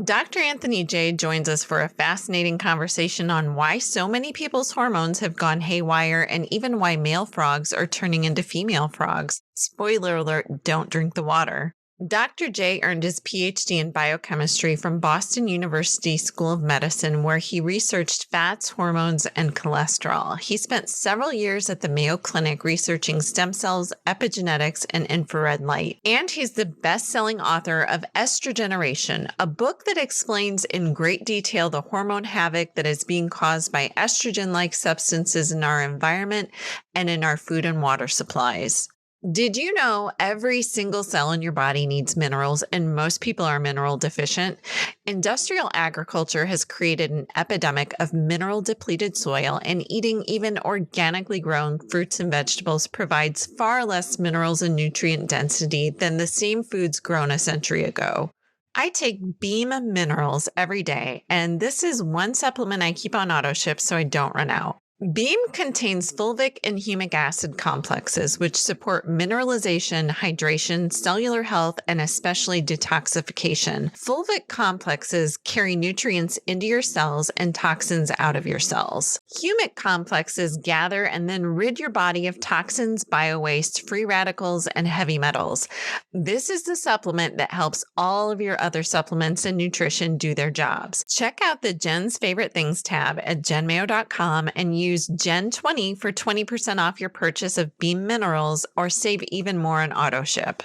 Dr. Anthony J. joins us for a fascinating conversation on why so many people's hormones have gone haywire and even why male frogs are turning into female frogs. Spoiler alert, don't drink the water. Dr. J earned his PhD in biochemistry from Boston University School of Medicine, where he researched fats, hormones, and cholesterol. He spent several years at the Mayo Clinic researching stem cells, epigenetics, and infrared light. And he's the best-selling author of Estrogeneration, a book that explains in great detail the hormone havoc that is being caused by estrogen-like substances in our environment and in our food and water supplies. Did you know every single cell in your body needs minerals and most people are mineral deficient? Industrial agriculture has created an epidemic of mineral depleted soil, and eating even organically grown fruits and vegetables provides far less minerals and nutrient density than the same foods grown a century ago. I take Beam Minerals every day, and this is one supplement I keep on auto ship so I don't run out. Beam contains fulvic and humic acid complexes, which support mineralization, hydration, cellular health, and especially detoxification. Fulvic complexes carry nutrients into your cells and toxins out of your cells. Humic complexes gather and then rid your body of toxins, biowaste, free radicals, and heavy metals. This is the supplement that helps all of your other supplements and nutrition do their jobs. Check out the Jen's Favorite Things tab at jenmayo.com and use Gen20 for 20% off your purchase of Beam Minerals or save even more on auto ship.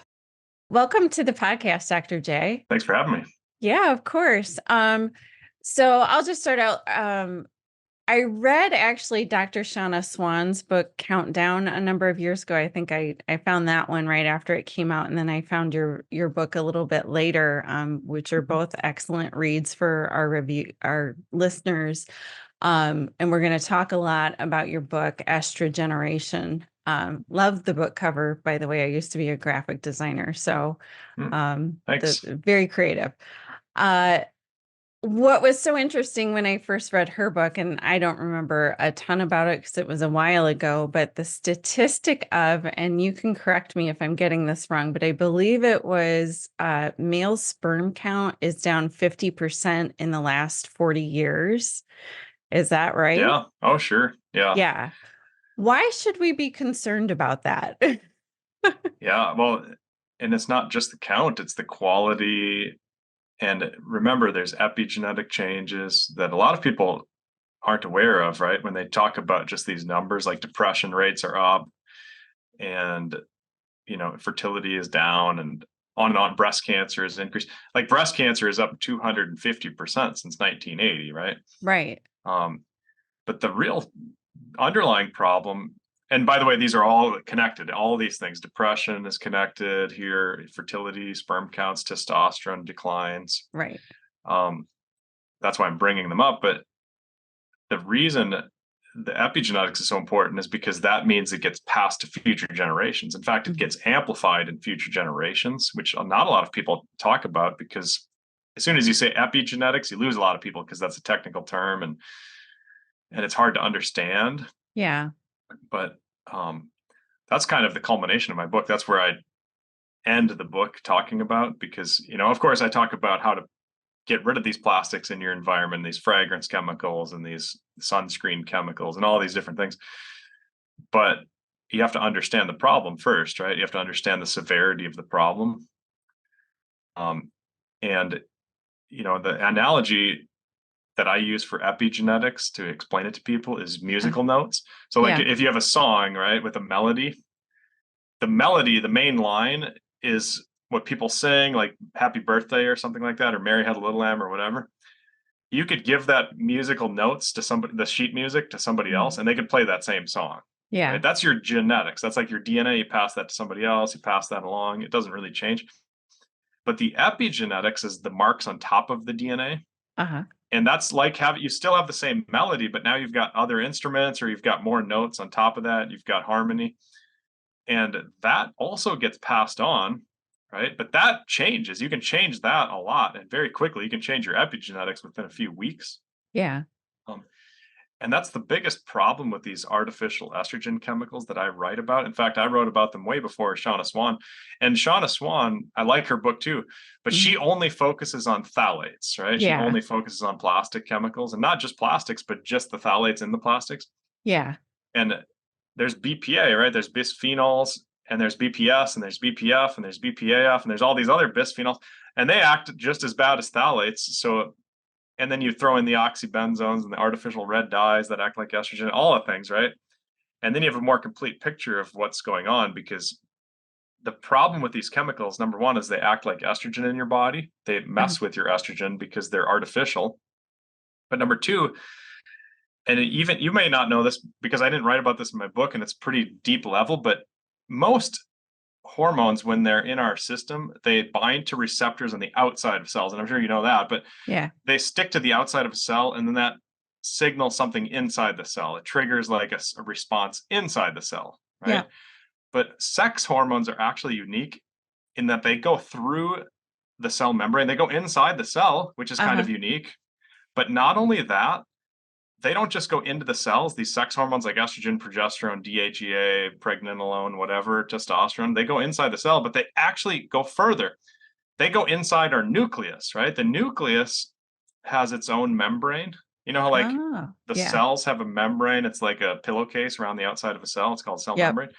Welcome to the podcast, Dr. J. Thanks for having me. Yeah, of course. So I'll just start out. I read actually Dr. Shauna Swan's book Countdown a number of years ago. I think I found that one right after it came out, and then I found your book a little bit later, which are both excellent reads for our listeners. And we're going to talk a lot about your book, Estrogeneration. Love the book cover, by the way. I used to be a graphic designer, so Thanks. very creative. What was so interesting when I first read her book, and I don't remember a ton about it because it was a while ago, but the statistic of, and you can correct me if I'm getting this wrong, but I believe it was male sperm count is down 50% in the last 40 years. Is that right? Yeah. Oh, sure. Yeah. Yeah. Why should we be concerned about that? Yeah. Well, and it's not just the count, it's the quality. And remember, there's epigenetic changes that a lot of people aren't aware of, right? When they talk about just these numbers, like depression rates are up and, fertility is down and on, breast cancer is increased. Like breast cancer is up 250% since 1980, right? Right. But the real underlying problem, and by the way, these are all connected. All these things, depression is connected here, fertility, sperm counts, testosterone declines. Right. That's why I'm bringing them up. But the reason the epigenetics is so important is because that means it gets passed to future generations. In fact, it gets amplified in future generations, which not a lot of people talk about, because as soon as you say epigenetics, you lose a lot of people because that's a technical term and it's hard to understand. Yeah. But that's kind of the culmination of my book. That's where I end the book talking about, because, of course, I talk about how to get rid of these plastics in your environment, these fragrance chemicals and these sunscreen chemicals and all these different things. But you have to understand the problem first, right? You have to understand the severity of the problem. And, the analogy that I use for epigenetics to explain it to people is musical notes. So like if you have a song, right, with a melody, the main line is what people sing, like happy birthday or something like that, or Mary Had a Little Lamb or whatever. You could give that musical notes to somebody, the sheet music to somebody else, and they could play that same song. Yeah. Right? That's your genetics. That's like your DNA. You pass that to somebody else, you pass that along. It doesn't really change. But the epigenetics is the marks on top of the DNA. Uh-huh. And that's like you still have the same melody, but now you've got other instruments, or you've got more notes on top of that. You've got harmony. And that also gets passed on, right? But that changes. You can change that a lot and very quickly. You can change your epigenetics within a few weeks. Yeah. And that's the biggest problem with these artificial estrogen chemicals that I write about. In fact, I wrote about them way before Shauna Swan. And Shauna Swan, I like her book too, but she Mhm. only focuses on phthalates, right? She Yeah. only focuses on plastic chemicals, and not just plastics, but just the phthalates in the plastics. Yeah. And there's BPA, right? There's bisphenols, and there's BPS, and there's BPF, and there's BPAF, and there's all these other bisphenols, and they act just as bad as phthalates. So, and then you throw in the oxybenzones and the artificial red dyes that act like estrogen, all the things, right? And then you have a more complete picture of what's going on, because the problem with these chemicals, number one, is they act like estrogen in your body. They Uh-huh. mess with your estrogen because they're artificial. But number two, and even you may not know this because I didn't write about this in my book, and it's pretty deep level, but most hormones, when they're in our system, they bind to receptors on the outside of cells. And I'm sure you know that, but Yeah. they stick to the outside of a cell, and then that signals something inside the cell. It triggers like a response inside the cell, Yeah. right? But sex hormones are actually unique in that they go through the cell membrane, they go inside the cell, which is kind Uh-huh. of unique. But not only that, they don't just go into the cells. These sex hormones like estrogen, progesterone, DHEA, pregnenolone, whatever, testosterone, they go inside the cell, but they actually go further. They go inside our nucleus, right? The nucleus has its own membrane. You know how like Oh, the yeah. cells have a membrane? It's like a pillowcase around the outside of a cell. It's called cell Yep. membrane.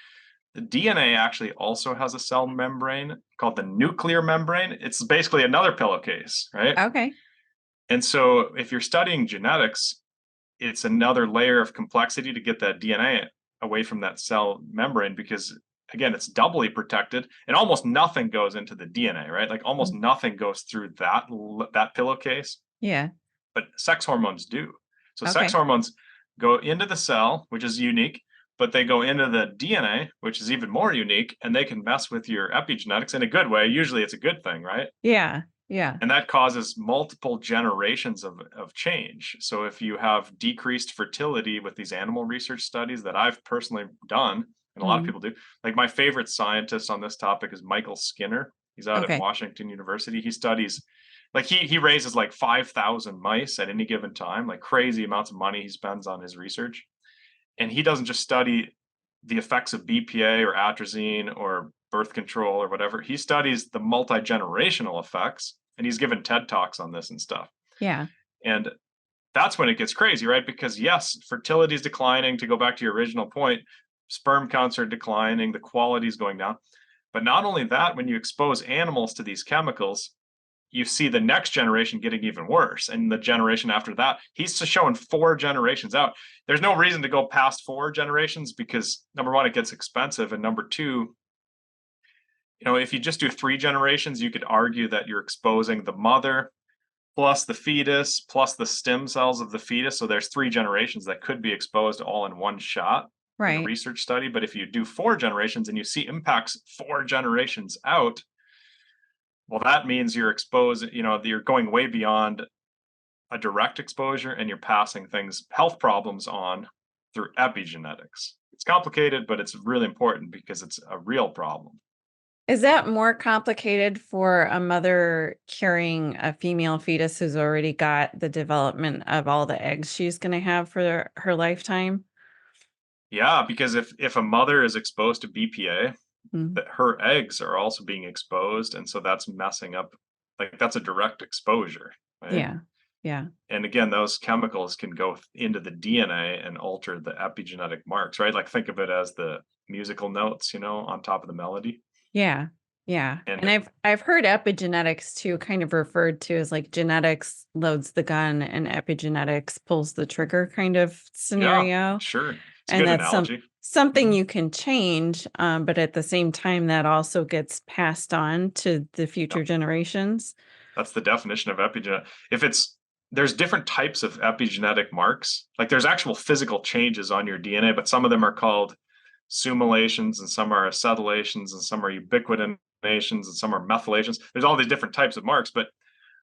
The DNA actually also has a cell membrane called the nuclear membrane. It's basically another pillowcase, right? Okay. And so if you're studying genetics, it's another layer of complexity to get that DNA away from that cell membrane, because again, it's doubly protected and almost nothing goes into the DNA, right? Like almost Mm. nothing goes through that pillowcase, Yeah. but sex hormones do. So sex Okay. hormones go into the cell, which is unique, but they go into the DNA, which is even more unique, and they can mess with your epigenetics in a good way. Usually it's a good thing, right? Yeah. Yeah. And that causes multiple generations of change. So if you have decreased fertility with these animal research studies that I've personally done, and a lot of Mm. people do, like my favorite scientist on this topic is Michael Skinner. He's out at Okay. Washington University. He studies, like he raises like 5,000 mice at any given time, like crazy amounts of money he spends on his research. And he doesn't just study the effects of BPA or atrazine or birth control or whatever. He studies the multi-generational effects, and he's given TED Talks on this and stuff. Yeah. And that's when it gets crazy, right? Because yes, fertility is declining. To go back to your original point, sperm counts are declining, the quality is going down. But not only that, when you expose animals to these chemicals, you see the next generation getting even worse. And the generation after that, he's showing 4 generations out. There's no reason to go past 4 generations because number one, it gets expensive. And number two, if you just do 3 generations, you could argue that you're exposing the mother plus the fetus plus the stem cells of the fetus. So there's 3 generations that could be exposed all in one shot in a Right. research study. But if you do 4 generations and you see impacts 4 generations out, well, that means you're exposed, you're going way beyond a direct exposure, and you're passing things, health problems on through epigenetics. It's complicated, but it's really important because it's a real problem. Is that more complicated for a mother carrying a female fetus who's already got the development of all the eggs she's going to have for her lifetime? Yeah, because if a mother is exposed to BPA, Mm. that her eggs are also being exposed, and so that's messing up. Like that's a direct exposure, right? Yeah. Yeah. And again, those chemicals can go into the DNA and alter the epigenetic marks, right? Like think of it as the musical notes, on top of the melody. Yeah. Yeah. And And I've heard epigenetics too kind of referred to as like genetics loads the gun and epigenetics pulls the trigger kind of yeah, scenario. sure. It's a And good that's analogy. something Mhm. you can change, but at the same time that also gets passed on to the Yeah, future generations. that's the definition of epigenetic. If it's There's different types of epigenetic marks. Like there's actual physical changes on your DNA, but some of them are called summulations, and some are acetylations, and some are ubiquitinations, and some are methylations. There's all these different types of marks, but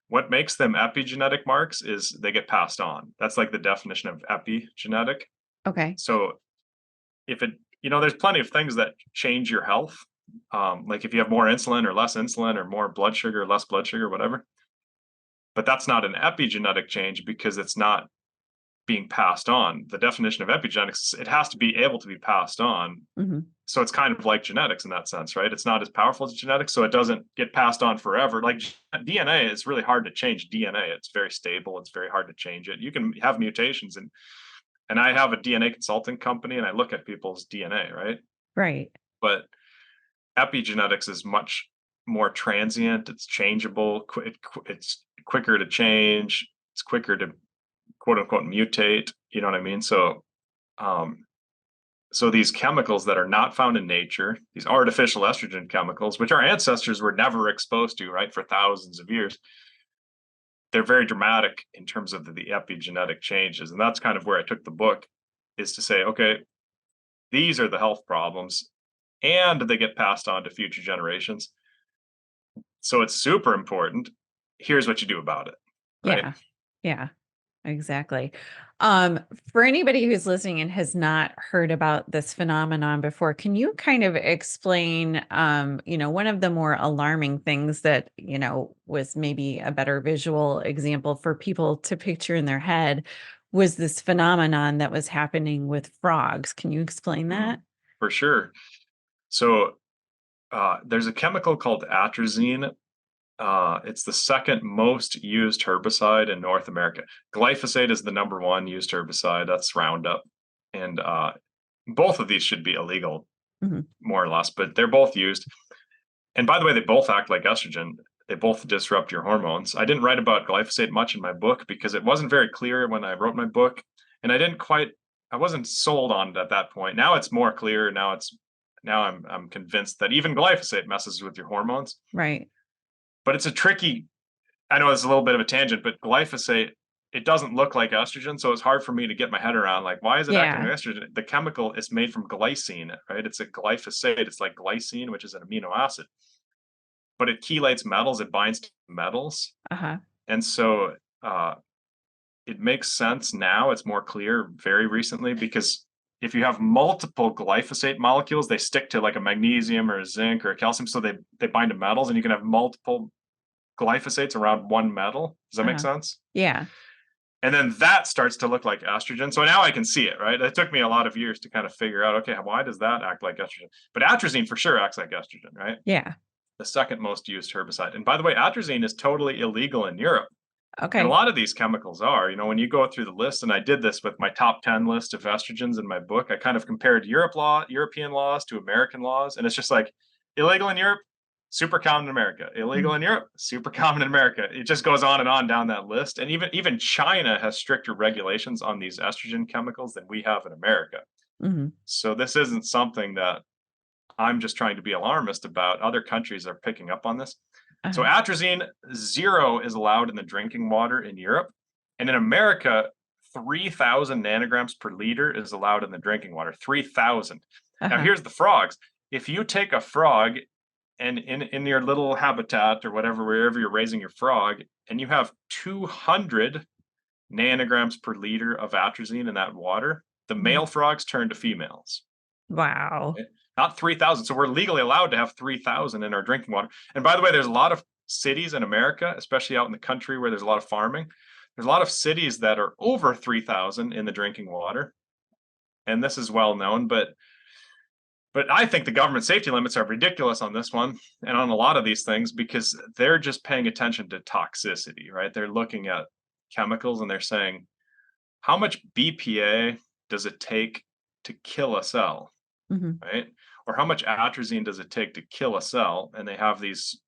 what makes them epigenetic marks is they get passed on. That's like the definition of epigenetic. Okay. So if it, there's plenty of things that change your health. Like if you have more insulin or less insulin or more blood sugar or less blood sugar, whatever. But that's not an epigenetic change because it's not being passed on. The definition of epigenetics, it has to be able to be passed on. Mm-hmm. So it's kind of like genetics in that sense, right? It's not as powerful as genetics, so it doesn't get passed on forever. Like DNA, it's really hard to change DNA. It's very stable. It's very hard to change it. You can have mutations, and I have a DNA consulting company, and I look at people's DNA, right? Right. But epigenetics is much more transient. It's changeable. It's quicker to change. It's quicker to quote unquote mutate. You know what I mean? So these chemicals that are not found in nature, these artificial estrogen chemicals, which our ancestors were never exposed to, right, for thousands of years, they're very dramatic in terms of the epigenetic changes. And that's kind of where I took the book, is to say, okay, these are the health problems, and they get passed on to future generations. So it's super important. Here's what you do about it. Right? Yeah. Yeah. Exactly. For anybody who's listening and has not heard about this phenomenon before, can you kind of explain, one of the more alarming things that, was maybe a better visual example for people to picture in their head was this phenomenon that was happening with frogs. Can you explain that? For sure. So there's a chemical called atrazine. It's the second most used herbicide in North America. Glyphosate is the number one used herbicide. That's Roundup. And both of these should be illegal, Hmm. more or less, but they're both used. And by the way, they both act like estrogen. They both disrupt your hormones. I didn't write about glyphosate much in my book because it wasn't very clear when I wrote my book. And I wasn't sold on it at that point. Now it's more clear. Now I'm convinced that even glyphosate messes with your hormones. Right. But it's a tricky, I know it's a little bit of a tangent, but glyphosate, it doesn't look like estrogen. So it's hard for me to get my head around, like, why is it acting like estrogen? The chemical is made from glycine, right? It's a glyphosate. It's like glycine, which is an amino acid, but it chelates metals. It binds to metals. Uh-huh. And so it makes sense now. It's more clear very recently, because if you have multiple glyphosate molecules, they stick to like a magnesium or a zinc or a calcium. So they bind to metals, and you can have multiple glyphosates around one metal. Does that make Uh-huh. sense? Yeah. And then that starts to look like estrogen. So now I can see it, right? It took me a lot of years to kind of figure out, okay, why does that act like estrogen? But atrazine for sure acts like estrogen, right? Yeah. The second most used herbicide. And by the way, atrazine is totally illegal in Europe. And a Okay. lot of these chemicals are, when you go through the list, and I did this with my top 10 list of estrogens in my book, I kind of compared European laws to American laws. And it's just like illegal in Europe, super common in America. Illegal Mhm. in Europe, super common in America. It just goes on and on down that list. And even China has stricter regulations on these estrogen chemicals than we have in America. Mhm. So this isn't something that I'm just trying to be alarmist about. Other countries are picking up on this. So Uh-huh. atrazine 0 is allowed in the drinking water in Europe. And in America, 3,000 nanograms per liter is allowed in the drinking water. 3,000. Now Uh-huh. here's the frogs. If you take a frog and in your little habitat or whatever, wherever you're raising your frog, and you have 200 nanograms per liter of atrazine in that water, the Mhm. male frogs turn to females. Wow. Not 3,000. So we're legally allowed to have 3,000 in our drinking water. And by the way, there's a lot of cities in America, especially out in the country where there's a lot of farming. There's a lot of cities that are over 3,000 in the drinking water. And this is well known, but I think the government safety limits are ridiculous on this one and on a lot of these things, because they're just paying attention to toxicity, right? They're looking at chemicals and they're saying, how much BPA does it take to kill a cell? Mhm. Right? Or how much atrazine does it take to kill a cell? And they have these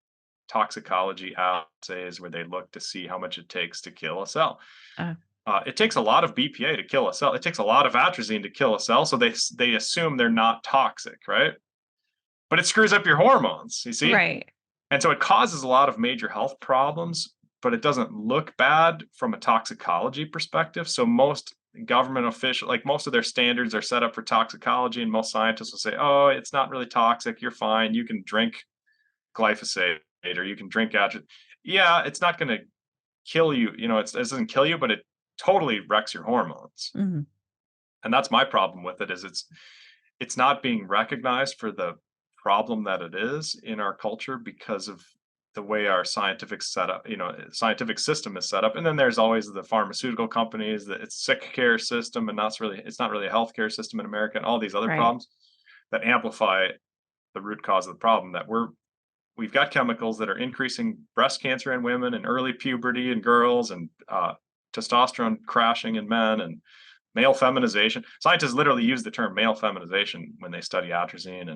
toxicology assays where they look to see how much it takes to kill a cell. Uh, It takes a lot of BPA to kill a cell. It takes a lot of atrazine to kill a cell, so they assume they're not toxic, right? But it screws up your hormones, you see, right. and so it causes a lot of major health problems. But it doesn't look bad from a toxicology perspective. So most government official, like most of their standards are set up for toxicology, and most scientists will say, oh, it's not really toxic, you're fine, you can drink glyphosate or you can drink atrazine. Yeah, it's not going to kill you, it doesn't kill you, but it totally wrecks your hormones. Mhm. And that's my problem with it, is it's not being recognized for the problem that it is in our culture because of the way our scientific scientific system is set up. And then there's always the pharmaceutical companies, that it's sick care system, and it's not really a healthcare system in America, and all these other Right. problems that amplify the root cause of the problem, that we've got chemicals that are increasing breast cancer in women and early puberty in girls, and testosterone crashing in men, and male feminization. Scientists literally use the term male feminization when they study atrazine,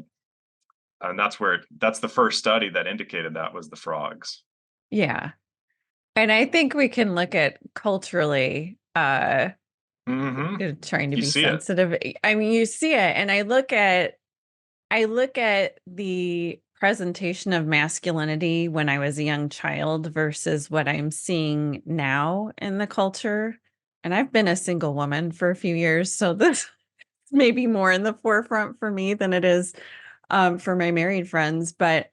and that's the first study that indicated that was the frogs. Yeah. And I think we can look at culturally, trying to You be see it. sensitive. I mean, you see it, and I look at the presentation of masculinity when I was a young child versus what I'm seeing now in the culture. And I've been a single woman for a few years, so this may be more in the forefront for me than it is for my married friends. But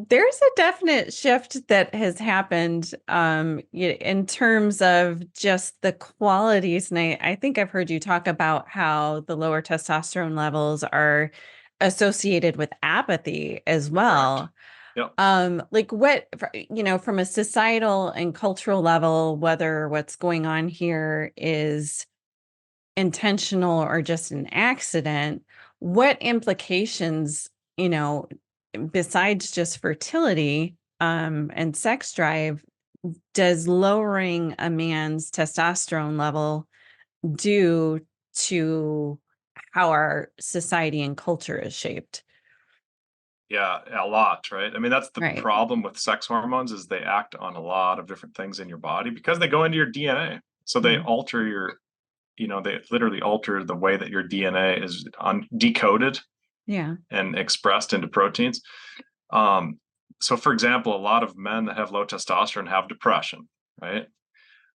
there's a definite shift that has happened in terms of just the qualities. And I think I've heard you talk about how the lower testosterone levels are associated with apathy as well. Correct. Like what, from a societal and cultural level, whether what's going on here is intentional or just an accident, what implications, besides just fertility and sex drive, does lowering a man's testosterone level do to how our society and culture is shaped? Yeah, a lot, right? I mean, that's the Right. problem with sex hormones, is they act on a lot of different things in your body because they go into your DNA. So they Mhm. alter they literally alter the way that your DNA is decoded Yeah. and expressed into proteins. So for example, a lot of men that have low testosterone have depression, right?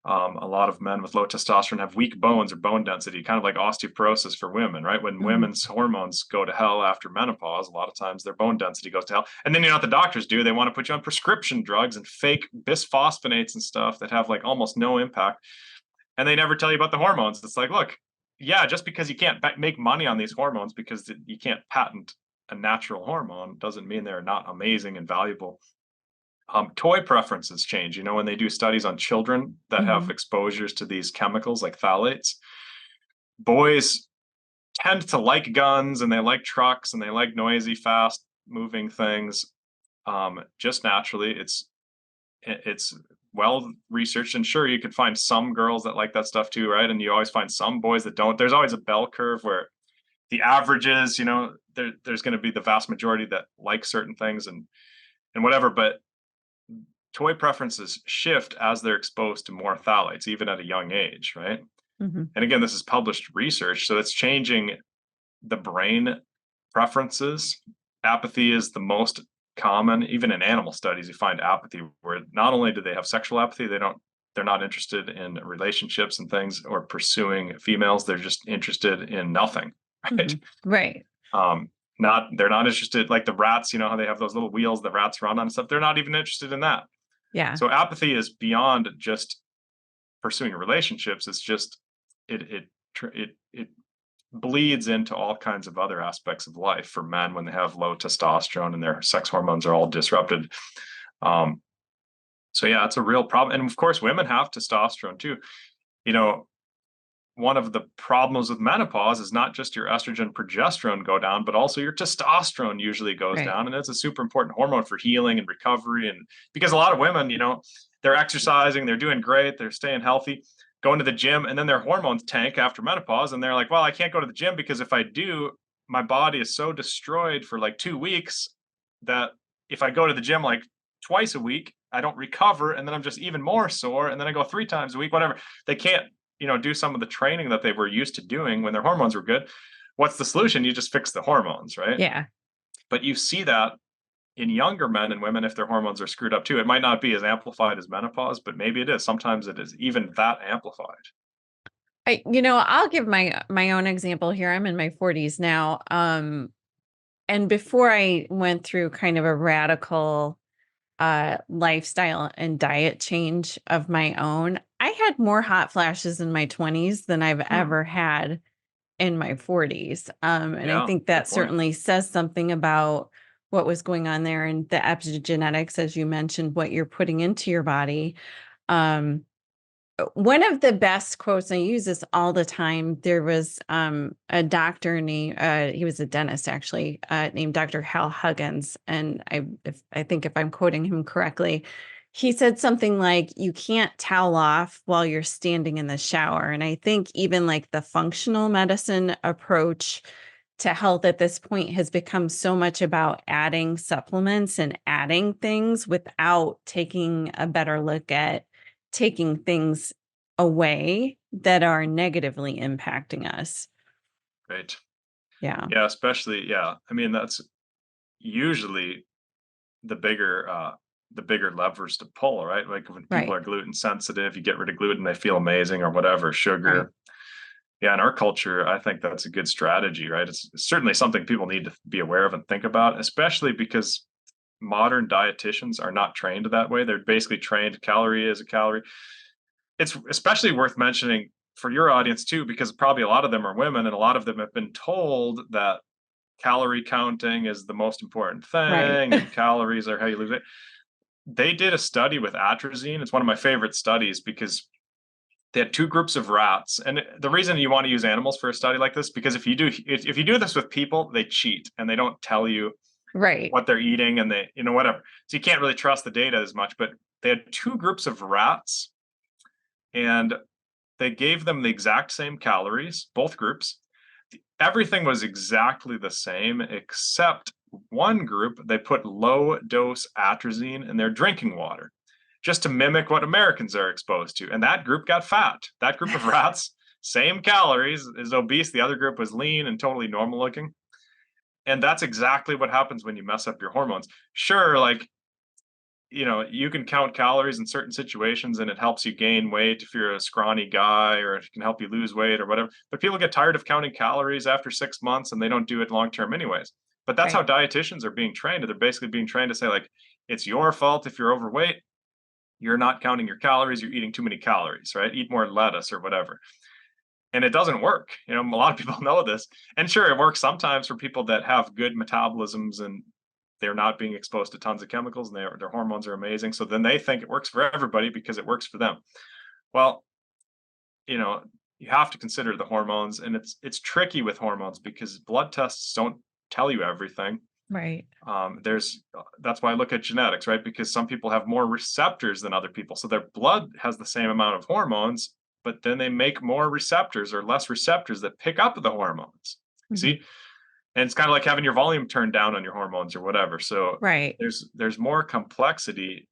A lot of men with low testosterone have weak bones or bone density, kind of like osteoporosis for women, right? When Mhm. women's hormones go to hell after menopause, a lot of times their bone density goes to hell. And then you know what the doctors do? They want to put you on prescription drugs and fake bisphosphonates and stuff that have like almost no impact. And they never tell you about the hormones. It's like, look, yeah, just because you can't make money on these hormones because you can't patent a natural hormone doesn't mean they're not amazing and valuable. Toy preferences change. You know, when they do studies on children that have Mhm. exposures to these chemicals like phthalates, boys tend to like guns and they like trucks and they like noisy, fast moving things. Just naturally, it's well researched, and sure, you could find some girls that like that stuff too, right? And you always find some boys that don't. There's always a bell curve where the averages, there's going to be the vast majority that like certain things and whatever. But toy preferences shift as they're exposed to more phthalates, even at a young age, right? Mhm. And again, this is published research, so it's changing the brain preferences. Apathy is the most common. Even in animal studies, you find apathy where not only do they have sexual apathy, they're not interested in relationships and things or pursuing females. They're just interested in nothing, right? Mhm. Right. Um, they're not interested, like the rats, you know how they have those little wheels the rats run on and stuff. They're not even interested in that. Yeah. So apathy is beyond just pursuing relationships. It's just it bleeds into all kinds of other aspects of life for men when they have low testosterone and their sex hormones are all disrupted. Um, so yeah, it's a real problem. And of course, women have testosterone too. You know, one of the problems with menopause is not just your estrogen progesterone go down, but also your testosterone usually goes Right. down. And it's a super important hormone for healing and recovery. And because a lot of women, they're exercising, they're doing great, they're staying healthy, going to the gym, and then their hormones tank after menopause. And they're like, well, I can't go to the gym because if I do, my body is so destroyed for like 2 weeks that if I go to the gym like twice a week, I don't recover. And then I'm just even more sore. And then I go 3 times a week, whatever. They can't do some of the training that they were used to doing when their hormones were good. What's the solution? You just fix the hormones, right? Yeah. But you see that in younger men and women if their hormones are screwed up too. It might not be as amplified as menopause, but maybe it is. Sometimes it is even that amplified. I'll give my own example here. I'm in my 40s now. And before I went through kind of a radical lifestyle and diet change of my own, I had more hot flashes in my 20s than I've Hmm. ever had in my 40s. And I Yeah, think good that point. certainly says something about what was going on there, and the epigenetics, as you mentioned, what you're putting into your body. One of the best quotes, and I use this all the time. There was a doctor named he was a dentist actually, named Dr. Hal Huggins, and I think if I'm quoting him correctly, he said something like, "You can't towel off while you're standing in the shower." And I think even like the functional medicine approach to health at this point has become so much about adding supplements and adding things without taking a better look at taking things away that are negatively impacting us. Right. Yeah. Yeah, especially, yeah. I mean, that's usually the bigger levers to pull, right? Like when people Right. are gluten sensitive, you get rid of gluten, they feel amazing or whatever, Right. sugar. Yeah, in our culture, I think that's a good strategy, right? It's certainly something people need to be aware of and think about, especially because modern dietitians are not trained that way. They're basically trained calorie is a calorie. It's especially worth mentioning for your audience too, because probably a lot of them are women and a lot of them have been told that calorie counting is the most important Right. thing and calories are how you lose it. They did a study with atrazine. It's one of my favorite studies because they had two groups of rats. And the reason you want to use animals for a study like this, because if you do this with people, they cheat and they don't tell you Right. what they're eating and they, whatever. So you can't really trust the data as much. But they had two groups of rats and they gave them the exact same calories, both groups. Everything was exactly the same, except one group, they put low dose atrazine in their drinking water just to mimic what Americans are exposed to. And that group got fat. That group of rats, same calories, is obese. The other group was lean and totally normal looking. And that's exactly what happens when you mess up your hormones. Sure, like, you can count calories in certain situations and it helps you gain weight if you're a scrawny guy or it can help you lose weight or whatever. But people get tired of counting calories after 6 months and they don't do it long term anyways. But that's how Right. dietitians are being trained. They're basically being trained to say, like, it's your fault if you're overweight. You're not counting your calories. You're eating too many calories, right? Eat more lettuce or whatever. And it doesn't work. A lot of people know this. And sure, it works sometimes for people that have good metabolisms and they're not being exposed to tons of chemicals and their hormones are amazing. So then they think it works for everybody because it works for them. Well, you have to consider the hormones, and it's tricky with hormones because blood tests don't tell you everything. Right. That's why I look at genetics, right? Because some people have more receptors than other people. So their blood has the same amount of hormones, but then they make more receptors or less receptors that pick up the hormones. Mhm. See? And it's kind of like having your volume turned down on your hormones or whatever. So Right. there's more complexity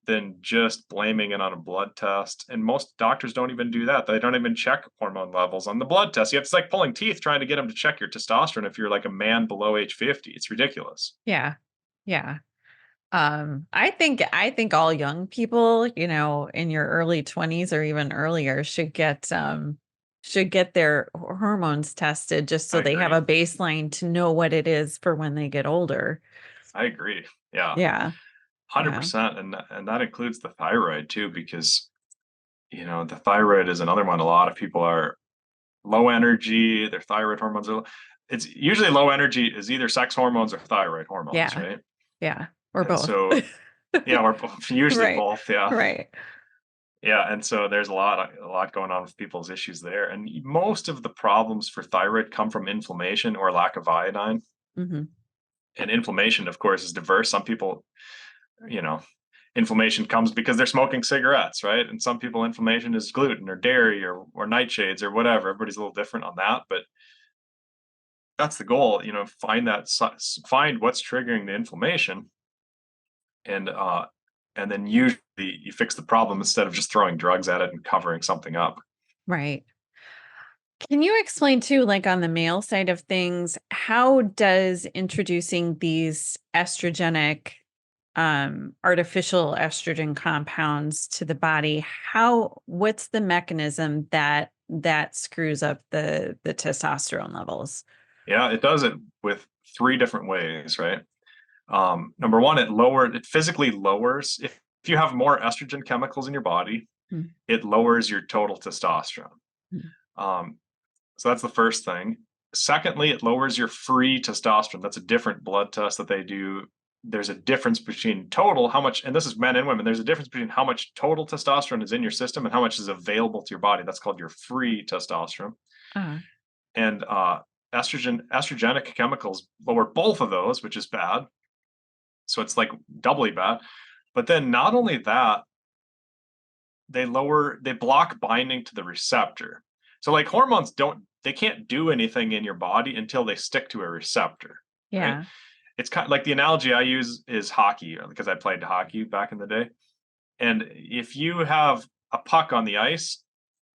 than just blaming it on a blood test. And most doctors don't even do that. They don't even check hormone levels on the blood test. It's like pulling teeth trying to get them to check your testosterone if you're like a man below age 50. It's ridiculous. Yeah. Yeah. I think all young people, in your early 20s or even earlier should get their hormones tested just I so they have agree. a baseline to know what it is for when they get older. I agree. Yeah. Yeah. Yeah. 100%. And that includes the thyroid too, because the thyroid is another one. A lot of people are low energy, their thyroid hormones are it's usually low energy is either sex hormones or thyroid hormones, Yeah. right? Yeah. Or And both. so yeah, we're both, usually Right. both, yeah. Right. Yeah, and so there's a lot going on with people's issues there. And most of the problems for thyroid come from inflammation or lack of iodine. Mhm. And inflammation, of course, is diverse. Some people, you know, inflammation comes because they're smoking cigarettes, right? And some people inflammation is gluten or dairy or nightshades or whatever. Everybody's a little different on that, but that's the goal. Find what's triggering the inflammation, and then usually you fix the problem instead of just throwing drugs at it and covering something up. Right. Can you explain too, like on the male side of things, how does introducing these estrogenic, artificial estrogen compounds to the body, what's the mechanism that screws up the testosterone levels? Yeah, it does it with three different ways, right? Number one, it physically lowers if you have more estrogen chemicals in your body, Mm, it lowers your total testosterone. mm, Um, so that's the first thing. Secondly, it lowers your free testosterone. That's a different blood test that they do. There's a difference between total, how much, and this is men and women, there's a difference between how much total testosterone is in your system and how much is available to your body. That's called your free testosterone. Uh, And estrogenic chemicals lower both of those, which is bad. So it's like doubly bad. But then not only that, they block binding to the receptor. So like hormones they can't do anything in your body until they stick to a receptor. yeah. Right? It's kind of like the analogy I use is hockey, because I played hockey back in the day. And if you have a puck on the ice,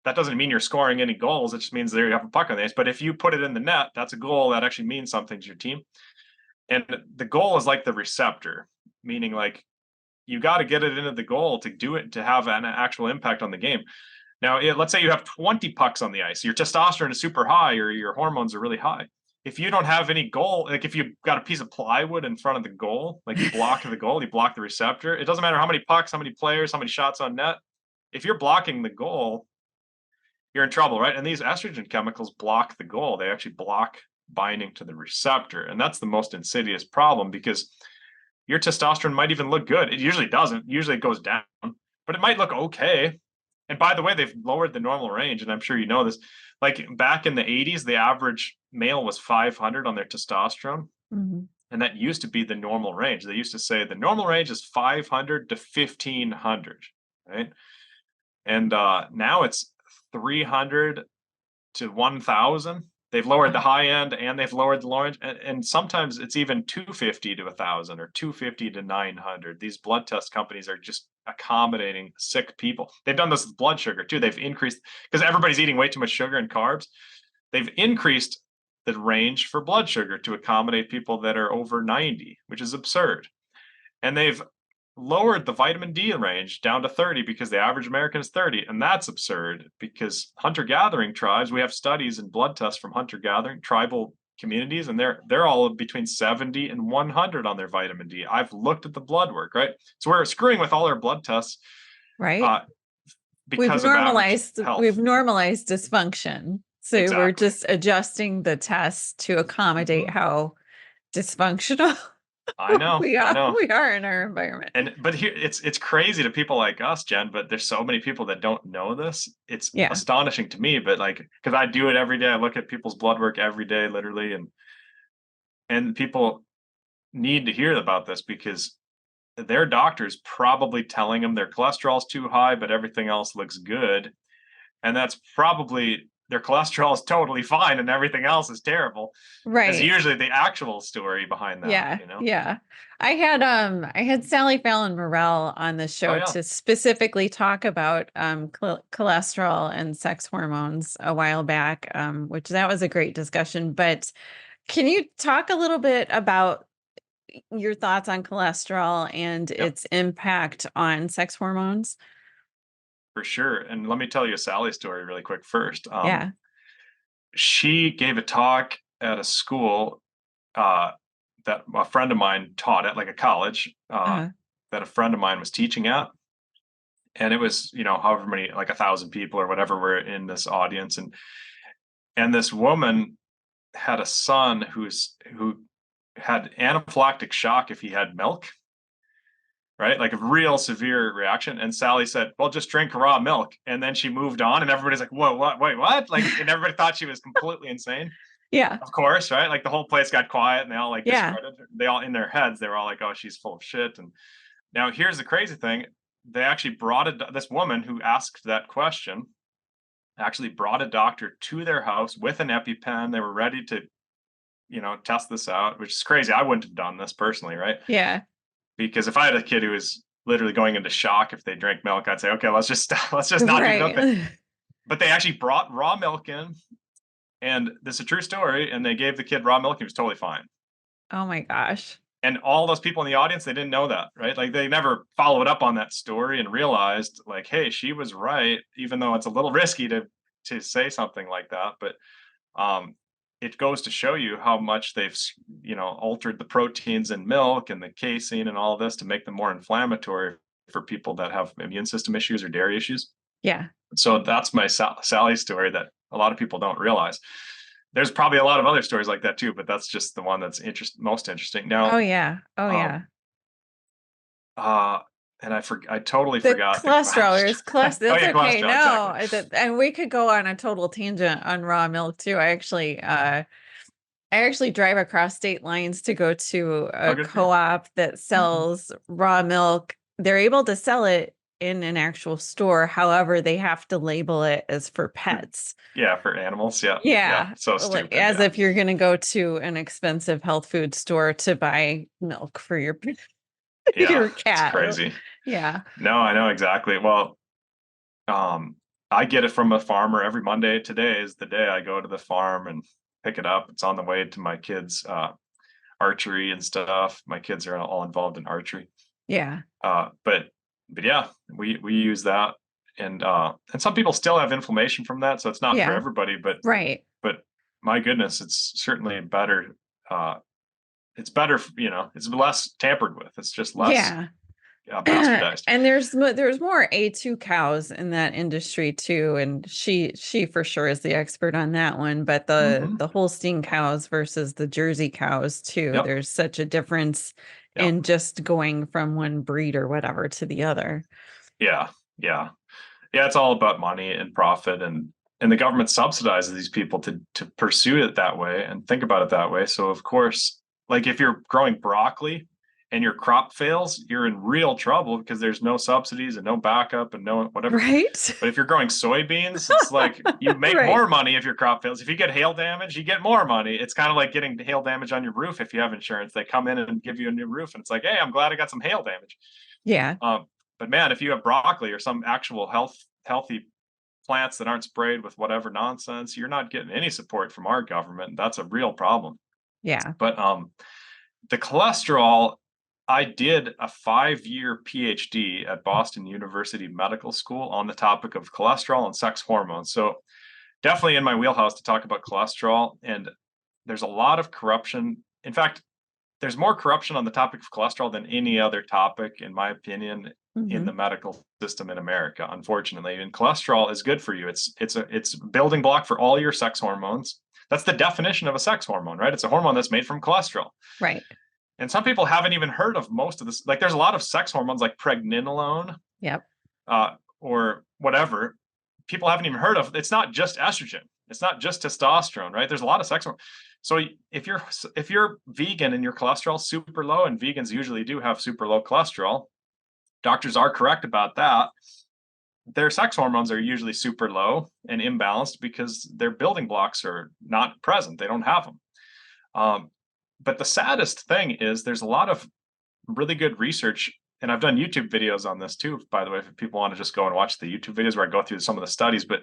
that doesn't mean you're scoring any goals. It just means there you have a puck on the ice. But if you put it in the net, that's a goal that actually means something to your team. And the goal is like the receptor, meaning like you got to get it into the goal to do it, to have an actual impact on the game. Now, let's say you have 20 pucks on the ice. Your testosterone is super high or your hormones are really high. If you don't have any goal, like if you've got a piece of plywood in front of the goal, like you block the goal, you block the receptor. It doesn't matter how many pucks, how many players, how many shots on net. If you're blocking the goal, you're in trouble, right? And these estrogen chemicals block the goal. They actually block binding to the receptor. And that's the most insidious problem, because your testosterone might even look good. It usually doesn't. Usually it goes down, but it might look okay. And by the way, they've lowered the normal range. And I'm sure you know this. Like back in the 80s, the average male was 500 on their testosterone. Mm-hmm. And that used to be the normal range. They used to say the normal range is 500 to 1500, right? And now it's 300 to 1000. They've lowered the high end and they've lowered the low end. And sometimes it's even 250 to 1000 or 250 to 900. These blood test companies are just accommodating sick people. They've done this with blood sugar too. They've increased, because everybody's eating way too much sugar and carbs. They've increased the range for blood sugar to accommodate people that are over 90, which is absurd. And they've lowered the vitamin D range down to 30 because the average American is 30. And that's absurd, because hunter-gathering tribes, we have studies and blood tests from hunter-gathering tribal communities, and they're all between 70 and 100 on their vitamin D. I've looked at the blood work, right? So we're screwing with all our blood tests. Right. Because we've normalized dysfunction. So exactly. We're just adjusting the tests to accommodate how dysfunctional I know we are in our environment. But here it's crazy to people like us, Jen, but there's so many people that don't know this. It's astonishing to me, but like, because I do it every day. I look at people's blood work every day, literally, and people need to hear about this, because their doctor's probably telling them their cholesterol's too high, but everything else looks good. And that's probably their cholesterol is totally fine and everything else is terrible. Right. It's usually the actual story behind that. Yeah. You know? Yeah. I had Sally Fallon Morell on the show to specifically talk about cholesterol and sex hormones a while back, which that was a great discussion. But can you talk a little bit about your thoughts on cholesterol and its impact on sex hormones? For sure. And let me tell you a Sally story really quick first. Yeah. She gave a talk at a school that a friend of mine taught at, like a college that a friend of mine was teaching at. And it was, however many, like 1,000 people or whatever were in this audience. And this woman had a son who had anaphylactic shock if he had milk. Right? Like a real severe reaction. And Sally said, well, just drink raw milk. And then she moved on and everybody's like, whoa, what? Wait, what? Like, and everybody thought she was completely insane. Yeah. Of course, right? Like the whole place got quiet and they all discredited her. They all, in their heads, they were all like, oh, she's full of shit. And now here's the crazy thing. They actually this woman who asked that question actually brought a doctor to their house with an EpiPen. They were ready to, test this out, which is crazy. I wouldn't have done this personally, right? Yeah. Because if I had a kid who was literally going into shock if they drank milk, I'd say, okay, let's just not do nothing. But they actually brought raw milk in, and this is a true story. And they gave the kid raw milk. He was totally fine. Oh my gosh. And all those people in the audience, they didn't know that, right? Like they never followed up on that story and realized like, hey, she was right, even though it's a little risky to say something like that. But it goes to show you how much they've, altered the proteins in milk and the casein and all of this to make them more inflammatory for people that have immune system issues or dairy issues. Yeah. So that's my Sally story that a lot of people don't realize. there's probably a lot of other stories like that too, but that's just the one that's most interesting. Now, Oh yeah. Oh yeah. uh, and I totally The forgot the cholesterol is question. Oh that's yeah, okay. cholesterol, No, exactly. and we could go on a total tangent on raw milk too. I actually drive across state lines to go to Oh, a good for you. co-op that Mhm. sells raw milk. They're able to sell it in an actual store. However, they have to label it as for pets. Yeah, for animals. Yeah, yeah. Yeah, So like stupid. as Yeah, if you're going to go to an expensive health food store to buy milk for your yeah. your It's cat. crazy. Yeah. No, I know exactly. Well, um, I get it from a farmer every Monday. Today is the day I go to the farm and pick it up. It's on the way to my kids' archery and stuff. My kids are all involved in archery. Yeah. But yeah, we use that, and some people still have inflammation from that, so it's not for Yeah. everybody. Right. But my goodness, it's certainly better. It's better, it's less tampered with. It's just less Yeah. bastardized. And there's more A2 cows in that industry too, and she for sure is the expert on that one, but Hmm. the Holstein cows versus the Jersey cows too, Yep. there's such a difference Yep. in just going from one breed or whatever to the other. Yeah. Yeah. Yeah. It's all about money and profit, and the government subsidizes these people to pursue it that way and think about it that way. So of course, like if you're growing broccoli and your crop fails, you're in real trouble because there's no subsidies and no backup and no whatever. Right? But if you're growing soybeans, it's like you make Right. more money if your crop fails. If you get hail damage, you get more money. It's kind of like getting hail damage on your roof if you have insurance. They come in and give you a new roof, and it's like, hey, I'm glad I got some hail damage. Yeah. But man, if you have broccoli or some actual healthy plants that aren't sprayed with whatever nonsense, you're not getting any support from our government. That's a real problem. Yeah. But the cholesterol, I did a 5-year PhD at Boston University Medical School on the topic of cholesterol and sex hormones. So definitely in my wheelhouse to talk about cholesterol. And there's a lot of corruption. In fact, there's more corruption on the topic of cholesterol than any other topic, in my opinion, in Hmm. the medical system in America, unfortunately. And cholesterol is good for you. It's a building block for all your sex hormones. That's the definition of a sex hormone, right? It's a hormone that's made from cholesterol. Right. And some people haven't even heard of most of this. Like there's a lot of sex hormones like pregnenolone, Yep. or whatever. People haven't even heard of. It's not just estrogen. It's not just testosterone, right? There's a lot of sex hormones. So if you're vegan and your cholesterol's super low, and vegans usually do have super low cholesterol, doctors are correct about that. Their sex hormones are usually super low and imbalanced because their building blocks are not present. They don't have them. Um, but the saddest thing is there's a lot of really good research, and I've done YouTube videos on this too, by the way, if people want to just go and watch the YouTube videos where I go through some of the studies. But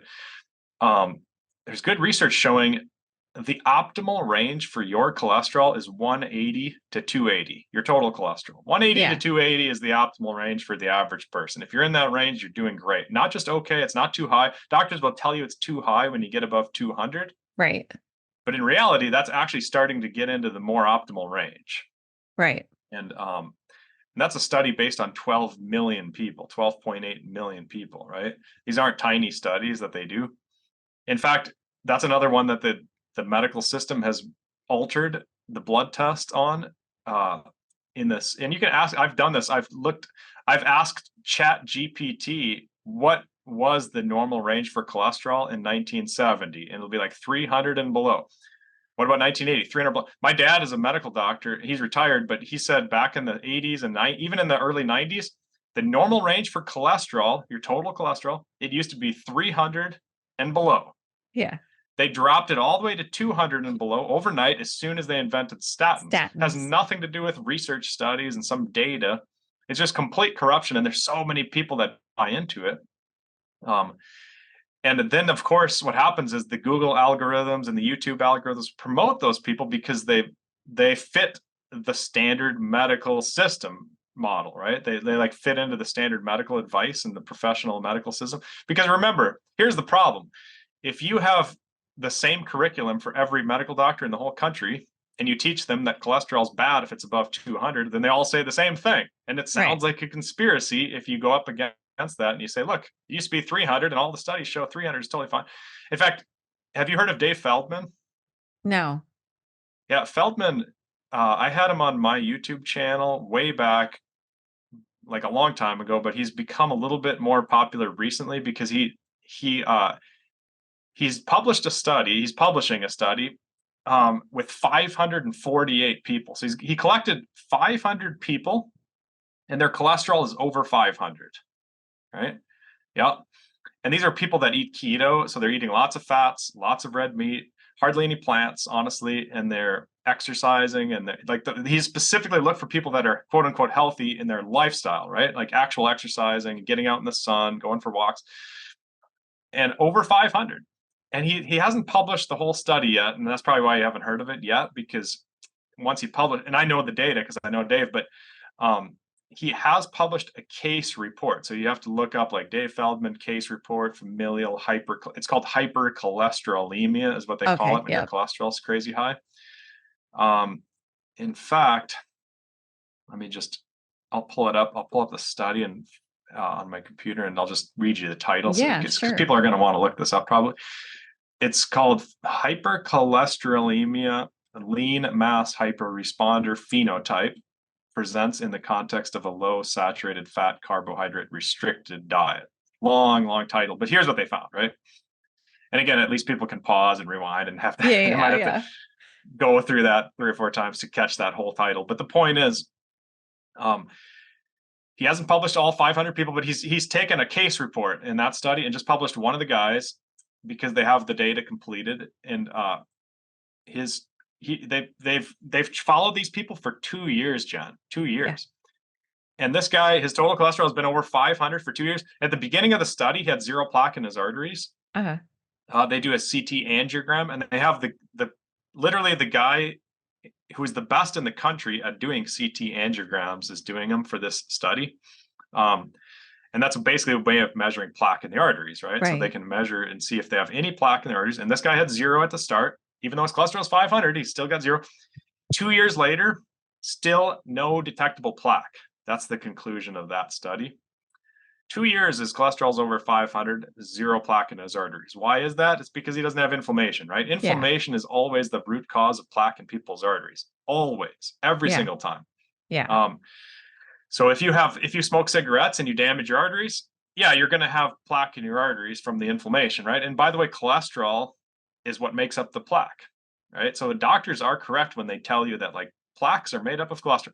there's good research showing the optimal range for your cholesterol is 180 to 280, your total cholesterol. 180 to Yeah. 280 is the optimal range for the average person. If you're in that range, you're doing great. Not just okay, it's not too high. Doctors will tell you it's too high when you get above 200, Right. but in reality, that's actually starting to get into the more optimal range. Right. And that's a study based on 12 million people, 12.8 million people, right? These aren't tiny studies that they do. In fact, that's another one that the medical system has altered the blood test on, in this. And you can ask, I've done this. I've asked Chat GPT what was the normal range for cholesterol in 1970, and it'll be like 300 and below. What about 1980? 300 below. My dad is a medical doctor. He's retired, but he said back in the 80s and even in the early 90s, the normal range for cholesterol, your total cholesterol, it used to be 300 and below. Yeah. They dropped it all the way to 200 and below overnight as soon as they invented statins. It has Statins. nothing to do with research studies and some data. It's just complete corruption, and there's so many people that buy into it. And then, of course, what happens is the Google algorithms and the YouTube algorithms promote those people because they fit the standard medical system model, right? They like fit into the standard medical advice and the professional medical system. Because remember, here's the problem: if you have the same curriculum for every medical doctor in the whole country, and you teach them that cholesterol is bad if it's above 200, then they all say the same thing, and it Right. sounds like a conspiracy if you go up against that and you say, look, it used to be 300 and all the studies show 300 is totally fine. In fact, have you heard of Dave Feldman? No. Yeah, Feldman, I had him on my YouTube channel way back, like a long time ago, but he's become a little bit more popular recently because he's published a study. He's publishing a study with 548 people. So he collected 500 people, and their cholesterol is over 500. Right? Yeah. And these are people that eat keto, so they're eating lots of fats, lots of red meat, hardly any plants, honestly, and they're exercising, and he specifically looked for people that are quote unquote healthy in their lifestyle, right? Like actual exercising, getting out in the sun, going for walks, and over 500. And he hasn't published the whole study yet, and that's probably why you haven't heard of it yet, because once he published, and I know the data because I know Dave, but he has published a case report. So you have to look up like Dave Feldman case report, familial it's called hypercholesterolemia is what they call it when your cholesterol's crazy high. In fact, I'll pull it up. I'll pull up the study and on my computer, and I'll just read you the title. Because people are going to want to look this up probably. It's called hypercholesterolemia, lean mass hyperresponder phenotype, presents in the context of a low saturated fat carbohydrate restricted diet. Long title, but here's what they found, right? And again, at least people can pause and rewind and have to go through that 3 or 4 times to catch that whole title. But the point is, he hasn't published all 500 people, but he's taken a case report in that study and just published one of the guys because they have the data completed, and they've followed these people for 2 years, Jen, 2 years. Yeah. And this guy, his total cholesterol has been over 500 for 2 years. At the beginning of the study, he had 0 plaque in his arteries. They do a CT angiogram, and they have literally the guy who's the best in the country at doing CT angiograms is doing them for this study. And that's basically a way of measuring plaque in the arteries, right? So they can measure and see if they have any plaque in the arteries. And this guy had 0 at the start. Even though his cholesterol is 500, he's still got 0. 2 years later, still no detectable plaque. That's the conclusion of that study. 2 years, his cholesterol's over 500, 0 plaque in his arteries. Why is that? It's because he doesn't have inflammation, right? Inflammation is always the root cause of plaque in people's arteries. Always, every single time. Yeah. So if you smoke cigarettes and you damage your arteries, you're going to have plaque in your arteries from the inflammation, right? And by the way, cholesterol is what makes up the plaque, right? So the doctors are correct when they tell you that like plaques are made up of cholesterol.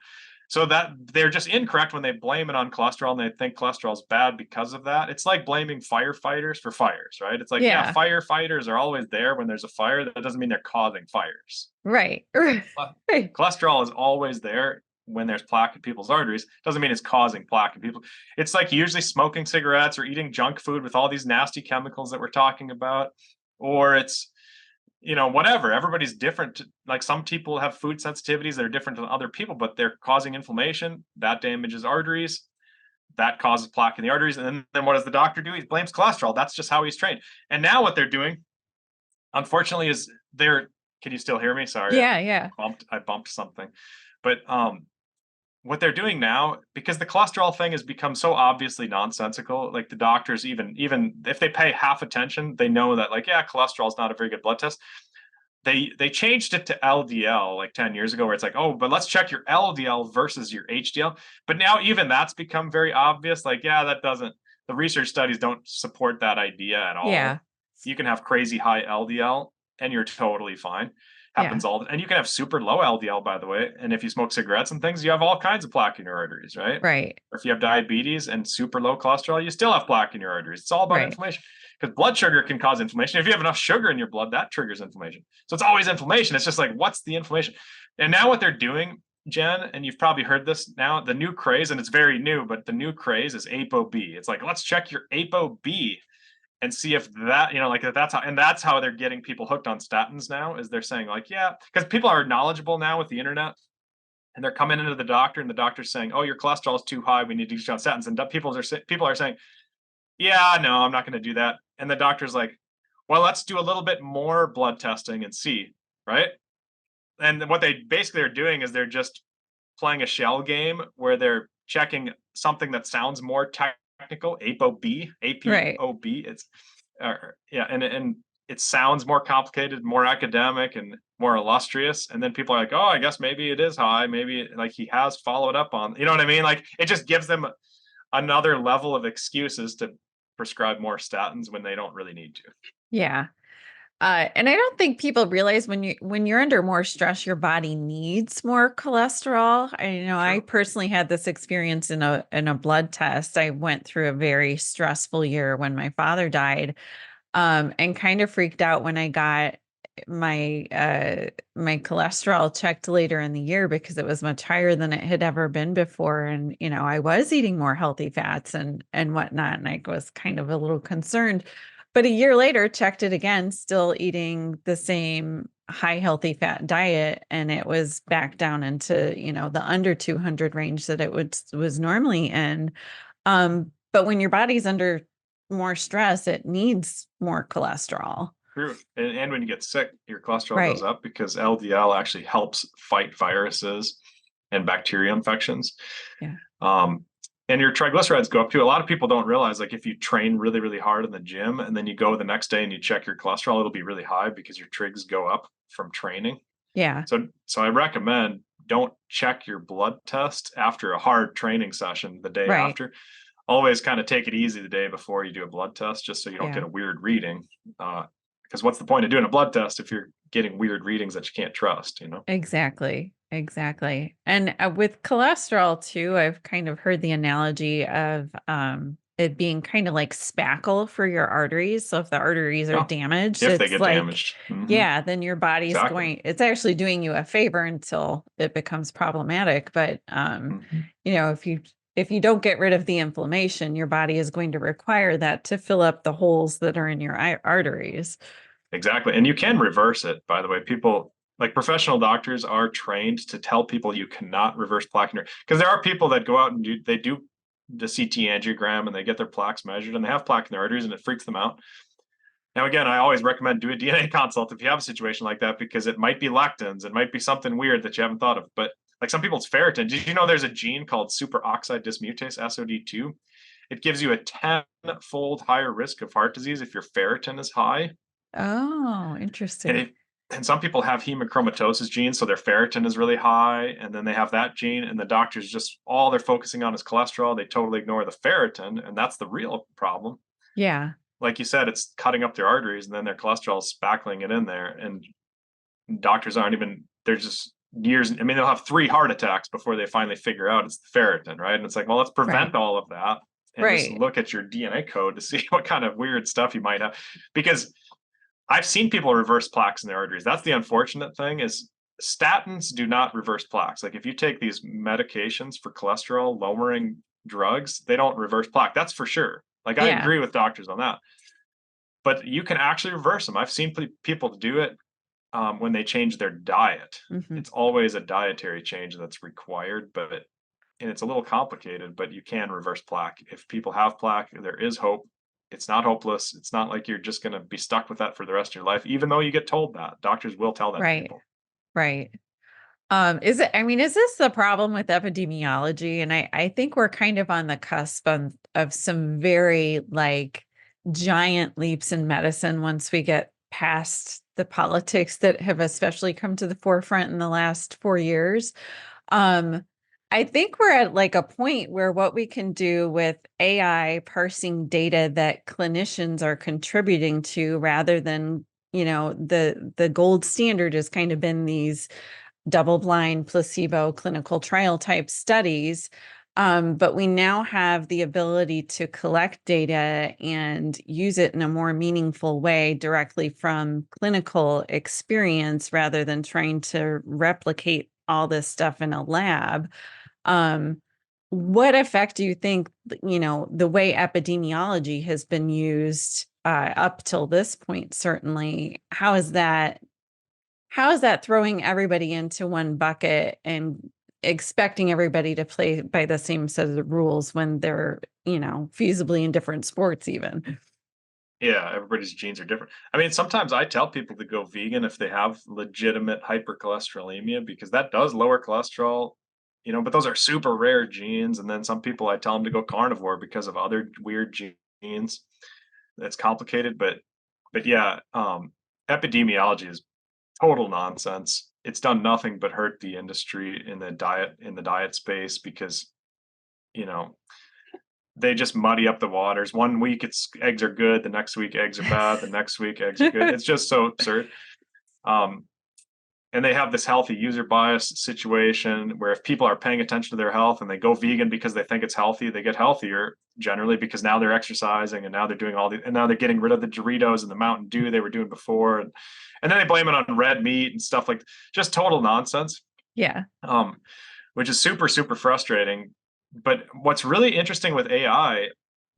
So that they're just incorrect when they blame it on cholesterol and they think cholesterol is bad because of that. It's like blaming firefighters for fires, right? It's like, firefighters are always there when there's a fire. That doesn't mean they're causing fires. Right. Cholesterol is always there when there's plaque in people's arteries. Doesn't mean it's causing plaque in people. It's like usually smoking cigarettes or eating junk food with all these nasty chemicals that we're talking about, or it's, whatever. Everybody's different. Like some people have food sensitivities that are different than other people, but they're causing inflammation that damages arteries, that causes plaque in the arteries. And then what does the doctor do? He blames cholesterol. That's just how he's trained. And now what they're doing, unfortunately, is can you still hear me? Sorry. Yeah. I bumped something. But what they're doing now, because the cholesterol thing has become so obviously nonsensical, like the doctors, even if they pay half attention, they know that cholesterol is not a very good blood test. They changed it to LDL like 10 years ago, where it's like, oh, but let's check your LDL versus your HDL. But now even that's become very obvious. Like, the research studies don't support that idea at all. Yeah. You can have crazy high LDL and you're totally fine. Happens and you can have super low LDL, by the way. And if you smoke cigarettes and things, you have all kinds of plaque in your arteries, right? Right. Or if you have diabetes and super low cholesterol, you still have plaque in your arteries. It's all about inflammation, because blood sugar can cause inflammation. If you have enough sugar in your blood, that triggers inflammation. So it's always inflammation. It's just like, what's the inflammation? And now what they're doing, Jen, and you've probably heard this now, the new craze, and it's very new, but the new craze is ApoB. It's like, let's check your ApoB and see if that, that's how they're getting people hooked on statins now, is they're saying like, because people are knowledgeable now with the internet, and they're coming into the doctor and the doctor's saying, oh, your cholesterol is too high, we need to get you on statins. And people are saying, no, I'm not going to do that. And the doctor's like, well, let's do a little bit more blood testing and see, right? And what they basically are doing is they're just playing a shell game where they're checking something that sounds more technical, ApoB. It's and it sounds more complicated, more academic, and more illustrious. And then people are like, oh, I guess maybe it is high. Maybe like he has followed up on, you know what I mean? Like it just gives them another level of excuses to prescribe more statins when they don't really need to. Yeah. And I don't think people realize when you're under more stress, your body needs more cholesterol. I personally had this experience in a blood test. I went through a very stressful year when my father died, and kind of freaked out when I got my cholesterol checked later in the year because it was much higher than it had ever been before. And I was eating more healthy fats and whatnot, and I was kind of a little concerned. But a year later, checked it again, still eating the same high healthy fat diet, and it was back down into the under 200 range that it was normally in. But when your body's under more stress, it needs more cholesterol. True. And when you get sick, your cholesterol Right. goes up because LDL actually helps fight viruses and bacteria infections. Yeah. And your triglycerides go up too. A lot of people don't realize, like if you train really, really hard in the gym and then you go the next day and you check your cholesterol, it'll be really high because your trigs go up from training. Yeah. So I recommend don't check your blood test after a hard training session the day Right. after. Always kind of take it easy the day before you do a blood test, just so you don't Yeah. get a weird reading. Because what's the point of doing a blood test if you're getting weird readings that you can't trust, Exactly. Exactly. And with cholesterol too, I've kind of heard the analogy of it being kind of like spackle for your arteries. So if the arteries are Yeah, damaged, if they it's get like, damaged. Mhm. yeah, then your body's Exactly. it's actually doing you a favor until it becomes problematic. But Mhm. if you don't get rid of the inflammation, your body is going to require that to fill up the holes that are in your arteries. Exactly. And you can reverse it, by the way. People like professional doctors are trained to tell people you cannot reverse plaque because there are people that go out and do the CT angiogram and they get their plaques measured and they have plaque in their arteries and it freaks them out. Now, again, I always recommend do a DNA consult if you have a situation like that because it might be lectins, it might be something weird that you haven't thought of. But like some people's ferritin, did you know there's a gene called superoxide dismutase, SOD2? It gives you a 10-fold higher risk of heart disease if your ferritin is high. Oh, And interesting. and some people have hemochromatosis genes, so their ferritin is really high, and then they have that gene, and the doctors just all they're focusing on is cholesterol. They totally ignore the ferritin, and that's the real problem. Yeah. Like you said, it's cutting up their arteries, and then their cholesterol is spackling it in there. And doctors aren't even, they're just years. I mean, they'll have 3 heart attacks before they finally figure out it's the ferritin, right? And it's like, well, let's prevent Right. all of that and just Right. look at your DNA code to see what kind of weird stuff you might have. Because I've seen people reverse plaques in their arteries. That's the unfortunate thing is statins do not reverse plaques. Like if you take these medications for cholesterol lowering drugs, they don't reverse plaque. That's for sure. Like I Yeah. agree with doctors on that. But you can actually reverse them. I've seen people do it when they change their diet. Hmm. It's always a dietary change that's required, and it's a little complicated, but you can reverse plaque. If people have plaque, there is hope. It's not hopeless. It's not like you're just going to be stuck with that for the rest of your life, even though you get told that. Doctors will tell that to Right. people. Right. Is this the problem with epidemiology? And I think we're kind of on the cusp of some very like giant leaps in medicine once we get past the politics that have especially come to the forefront in the last 4 years. Um, I think we're at like a point where what we can do with AI parsing data that clinicians are contributing to rather than, the gold standard has kind of been these double-blind placebo clinical trial type studies. But we now have the ability to collect data and use it in a more meaningful way directly from clinical experience rather than trying to replicate all this stuff in a lab. Um, what effect do you think, the way epidemiology has been used up till this point, certainly, how is that throwing everybody into one bucket and expecting everybody to play by the same set of rules when they're, feasibly in different sports even? Yeah, everybody's genes are different. I mean, sometimes I tell people to go vegan if they have legitimate hypercholesterolemia because that does lower cholesterol, but those are super rare genes. And then some people I tell them to go carnivore because of other weird genes. That's complicated, but But yeah, epidemiology is total nonsense. It's done nothing but hurt the industry in the diet space because, you know, they just muddy up the waters. One week it's eggs are good, the next week eggs are bad, the next week eggs are good. It's just so absurd. And they have this healthy user bias situation where if people are paying attention to their health and they go vegan because they think it's healthy, they get healthier generally because now they're exercising and now they're doing and now they're getting rid of the Doritos and the Mountain Dew they were doing before. And then they blame it on red meat and stuff like just total nonsense. Yeah. Which is super, super frustrating. But what's really interesting with AI,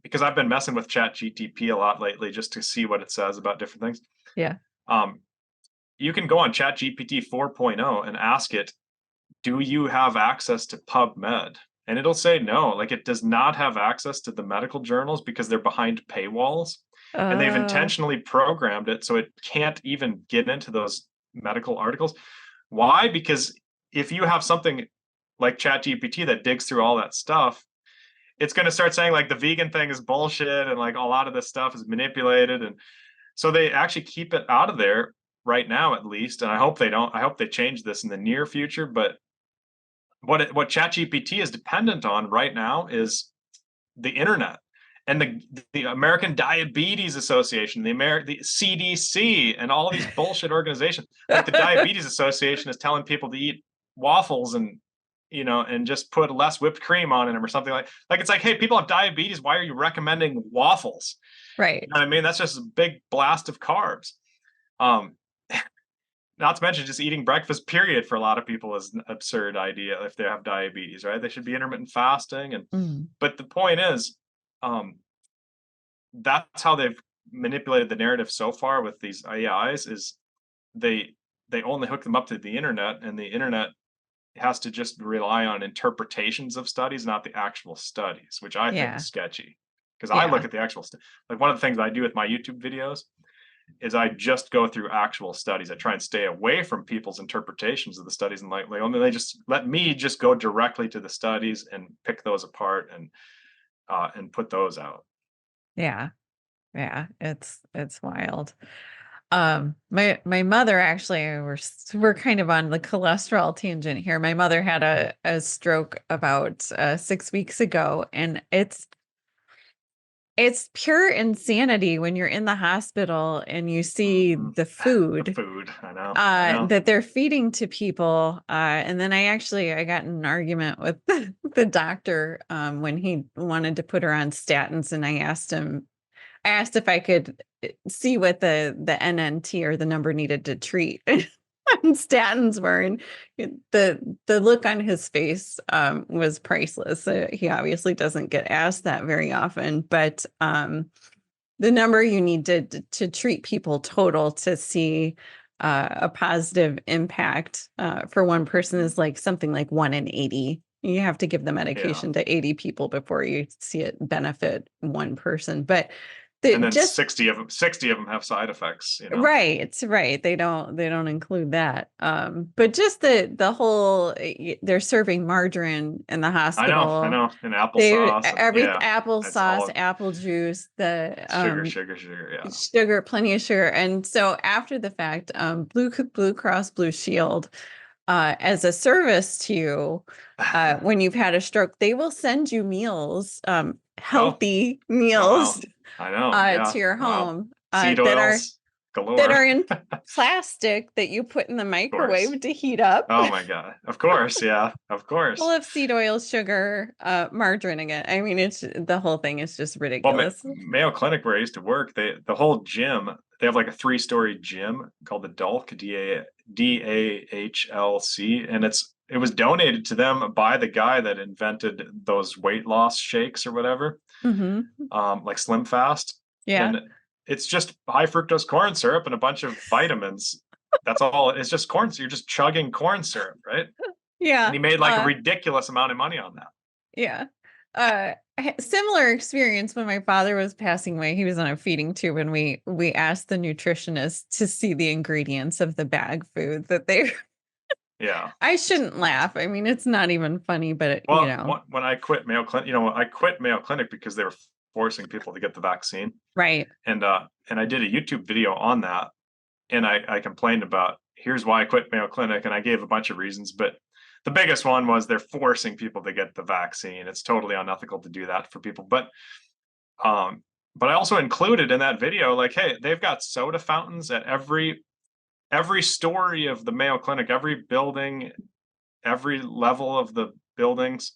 because I've been messing with ChatGPT a lot lately just to see what it says about different things. Yeah. You can go on ChatGPT 4.0 and ask it, do you have access to PubMed? And it'll say no, like it does not have access to the medical journals because they're behind paywalls. And they've intentionally programmed it so it can't even get into those medical articles. Why? Because if you have something like ChatGPT that digs through all that stuff, it's going to start saying like the vegan thing is bullshit and like a lot of this stuff is manipulated. And so they actually keep it out of there right now, at least. And I hope they change this in the near future. But what ChatGPT is dependent on right now is the internet and the American Diabetes Association, the CDC, and all these bullshit organizations. Like the Diabetes Association is telling people to eat waffles and and just put less whipped cream on them or something like it's like, hey, people have diabetes. Why are you recommending waffles? Right. You know what I mean? That's just a big blast of carbs. Not to mention just eating breakfast period for a lot of people is an absurd idea if they have diabetes, right? They should be intermittent fasting. But the point is, that's how they've manipulated the narrative so far with these AIs is they only hook them up to the internet, and the internet has to just rely on interpretations of studies, not the actual studies, which I think is sketchy. Because I look at the actual like one of the things I do with my YouTube videos is I just go through actual studies. I try and stay away from people's interpretations of the studies, and they just let me just go directly to the studies and pick those apart and put those out. Yeah. It's wild. My mother actually, we're kind of on the cholesterol tangent here. My mother had a stroke about 6 weeks ago, and it's pure insanity when you're in the hospital and you see the food I know. that they're feeding to people. And then I got in an argument with the doctor when he wanted to put her on statins, and I asked if I could see what the NNT or the number needed to treat statins were, and the look on his face was priceless. He obviously doesn't get asked that very often, but the number you need to treat people total to see a positive impact for one person is like something like 1 in 80. You have to give the medication to 80 people before you see it benefit one person. But and then 60 of them have side effects, Right. They don't include that. But just the whole they're serving margarine in the hospital. I know. And applesauce. Applesauce, apple juice, the sugar, sugar, plenty of sugar. And so after the fact, Blue Cross Blue Shield, as a service to you, when you've had a stroke, they will send you meals, healthy meals. Wow. I know. To your home seed oils galore. that are in plastic that you put in the microwave to heat up. Oh my God. Of course. Yeah, of course. Full of seed oil, sugar, margarine again. I mean, it's the whole thing is just ridiculous. Well, Mayo Clinic, where I used to work, the whole gym, they have like a 3-story gym called the DAHLC, DAHLC, and it was donated to them by the guy that invented those weight loss shakes or whatever, like Slim Fast. Yeah. And it's just high fructose corn syrup and a bunch of vitamins. That's all. It's just corn. So you're just chugging corn syrup, right? Yeah. And he made like a ridiculous amount of money on that. Yeah. Similar experience when my father was passing away. He was on a feeding tube, and we asked the nutritionist to see the ingredients of the bag food that they. Yeah. I shouldn't laugh. I mean, it's not even funny, but when I quit Mayo Clinic, I quit Mayo Clinic because they were forcing people to get the vaccine. Right. And I did a YouTube video on that, and I complained about, here's why I quit Mayo Clinic, and I gave a bunch of reasons, but the biggest one was they're forcing people to get the vaccine. It's totally unethical to do that for people. But I also included in that video, like, hey, they've got soda fountains at every story of the Mayo Clinic, every building, every level of the buildings.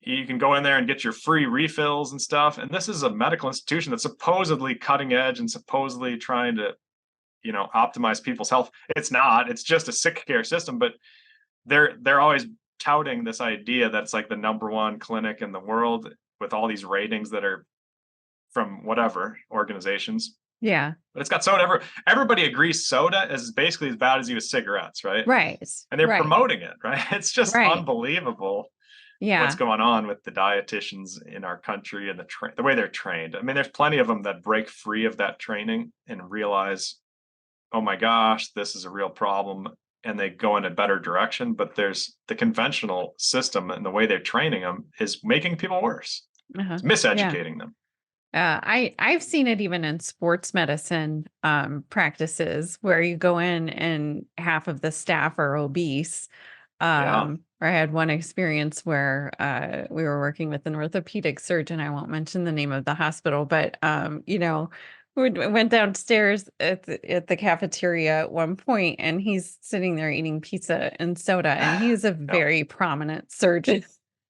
You can go in there and get your free refills and stuff. And this is a medical institution that's supposedly cutting edge and supposedly trying to, optimize people's health. It's not. It's just a sick care system. But they're always touting this idea that it's like the number one clinic in the world with all these ratings that are from whatever organizations. Yeah. But it's got soda. Everybody agrees soda is basically as bad as you with cigarettes, right? Right. And they're promoting it, right? It's just unbelievable. Yeah. What's going on with the dietitians in our country and the way they're trained. I mean, there's plenty of them that break free of that training and realize, oh my gosh, this is a real problem, and they go in a better direction. But there's the conventional system, and the way they're training them is making people worse. It's miseducating them. I've seen it even in sports medicine practices where you go in and half of the staff are obese. I had one experience where we were working with an orthopedic surgeon. I won't mention the name of the hospital, but we went downstairs at the cafeteria at one point, and he's sitting there eating pizza and soda, and he's a very prominent surgeon.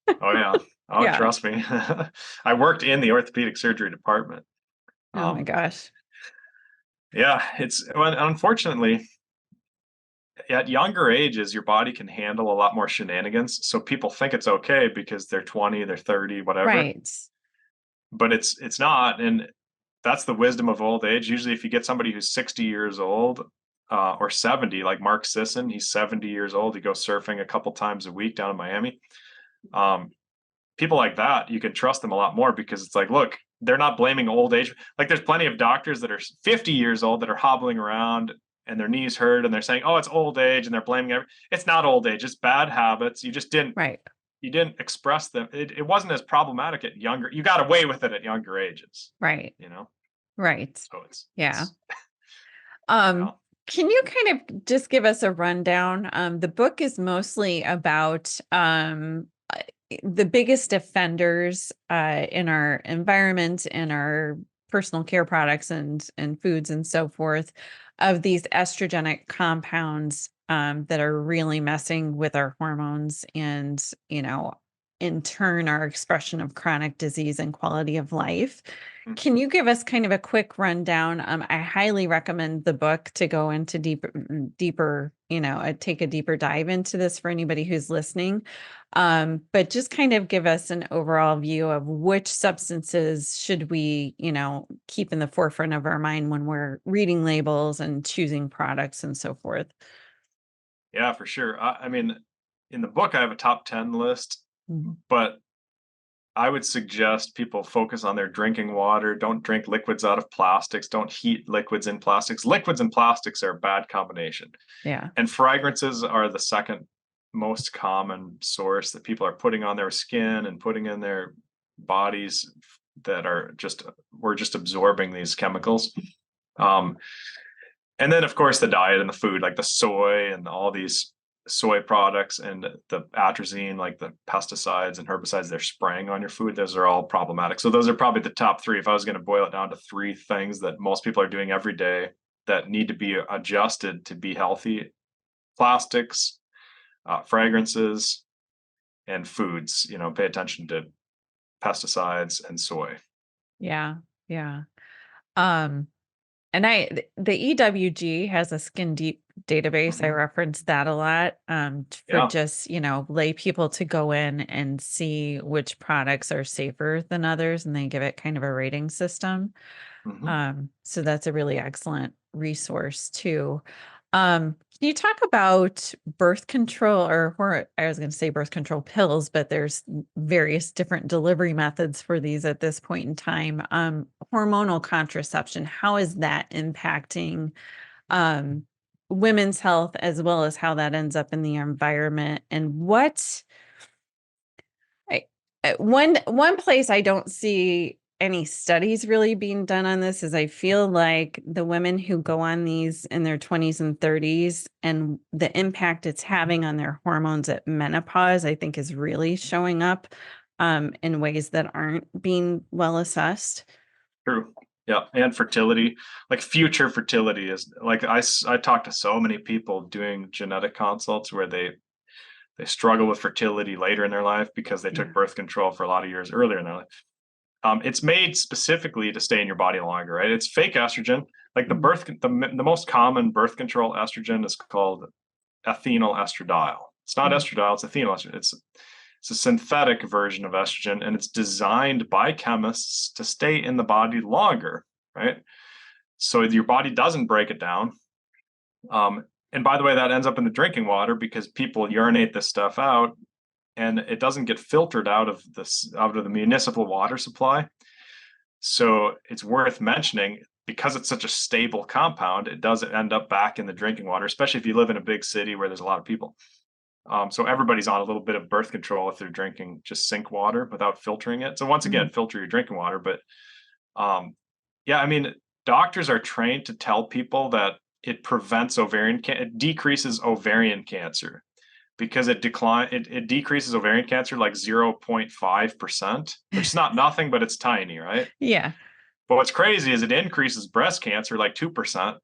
Oh yeah. Oh, yeah. Trust me. I worked in the orthopedic surgery department. Oh my gosh. Yeah, unfortunately, at younger ages, your body can handle a lot more shenanigans. So people think it's okay because they're 20, they're 30, whatever. Right. But it's not. And that's the wisdom of old age. Usually if you get somebody who's 60 years old or 70, like Mark Sisson, he's 70 years old. He goes surfing a couple times a week down in Miami. People like that, you can trust them a lot more because it's like, look, they're not blaming old age. Like there's plenty of doctors that are 50 years old that are hobbling around and their knees hurt and they're saying, oh, it's old age, and they're blaming it's not old age, it's bad habits. You just didn't you didn't express them. It wasn't as problematic at younger. You got away with it at younger ages. Right. Right. So can you kind of just give us a rundown? The book is mostly about the biggest offenders in our environment, in our personal care products and foods and so forth, of these estrogenic compounds that are really messing with our hormones and, in turn, our expression of chronic disease and quality of life. Can you give us kind of a quick rundown? I highly recommend the book to go into deeper, take a deeper dive into this for anybody who's listening. But just kind of give us an overall view of which substances should we, keep in the forefront of our mind when we're reading labels and choosing products and so forth. Yeah, for sure. I mean, in the book, I have a top 10 list, but I would suggest people focus on their drinking water. Don't drink liquids out of plastics. Don't heat liquids in plastics. Liquids and plastics are a bad combination. Yeah. And fragrances are the second most common source that people are putting on their skin and putting in their bodies that we're just absorbing these chemicals. And then, of course, the diet and the food, like the soy and all these soy products and the atrazine, like the pesticides and herbicides they're spraying on your food, those are all problematic. So those are probably the top three. If I was going to boil it down to three things that most people are doing every day that need to be adjusted to be healthy: plastics, fragrances, and foods. Pay attention to pesticides and soy. Yeah. And the EWG has a Skin Deep database. I reference that a lot for just, lay people to go in and see which products are safer than others, and they give it kind of a rating system. So that's a really excellent resource too. Can you talk about birth control, or I was going to say birth control pills, but there's various different delivery methods for these at this point in time. Hormonal contraception, how is that impacting women's health, as well as how that ends up in the environment? And one place I don't see any studies really being done on this, is I feel like the women who go on these in their 20s and 30s and the impact it's having on their hormones at menopause, I think is really showing up in ways that aren't being well assessed. True. Yeah. And fertility, like future fertility is like, I talk to so many people doing genetic consults where they struggle with fertility later in their life because they took birth control for a lot of years earlier in their life. It's made specifically to stay in your body longer, right? It's fake estrogen. Like the most common birth control estrogen is called ethinyl estradiol. It's not estradiol, it's ethinyl estrogen. It's a synthetic version of estrogen, and it's designed by chemists to stay in the body longer, right? So your body doesn't break it down. And by the way, that ends up in the drinking water because people urinate this stuff out, and it doesn't get filtered out of the municipal water supply. So it's worth mentioning, because it's such a stable compound, it doesn't end up back in the drinking water, especially if you live in a big city where there's a lot of people. So everybody's on a little bit of birth control if they're drinking just sink water without filtering it. So once again, filter your drinking water. But yeah, I mean, doctors are trained to tell people that it prevents it decreases ovarian cancer, because it decreases ovarian cancer like 0.5%, which is not nothing, but it's tiny, right? Yeah. But what's crazy is it increases breast cancer like 2%.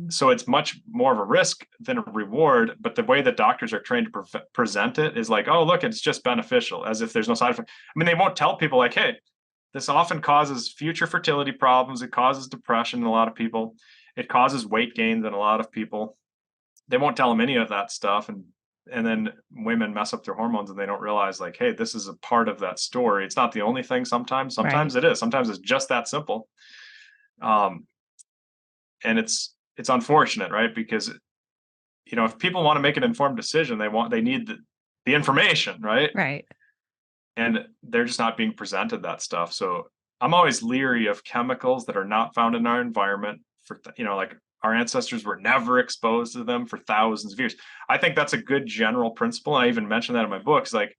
So it's much more of a risk than a reward. But the way that doctors are trained to present it is like, oh, look, it's just beneficial, as if there's no side effect. I mean, they won't tell people like, hey, this often causes future fertility problems. It causes depression in a lot of people. It causes weight gains in a lot of people. They won't tell them any of that stuff. And then women mess up their hormones and they don't realize, like, hey, this is a part of that story. It's not the only thing. Sometimes it is. Sometimes it's just that simple. And it's unfortunate, right? Because, if people want to make an informed decision, they need the information, right? Right. And they're just not being presented that stuff. So I'm always leery of chemicals that are not found in our environment like our ancestors were never exposed to them for thousands of years. I think that's a good general principle. And I even mentioned that in my books. Like,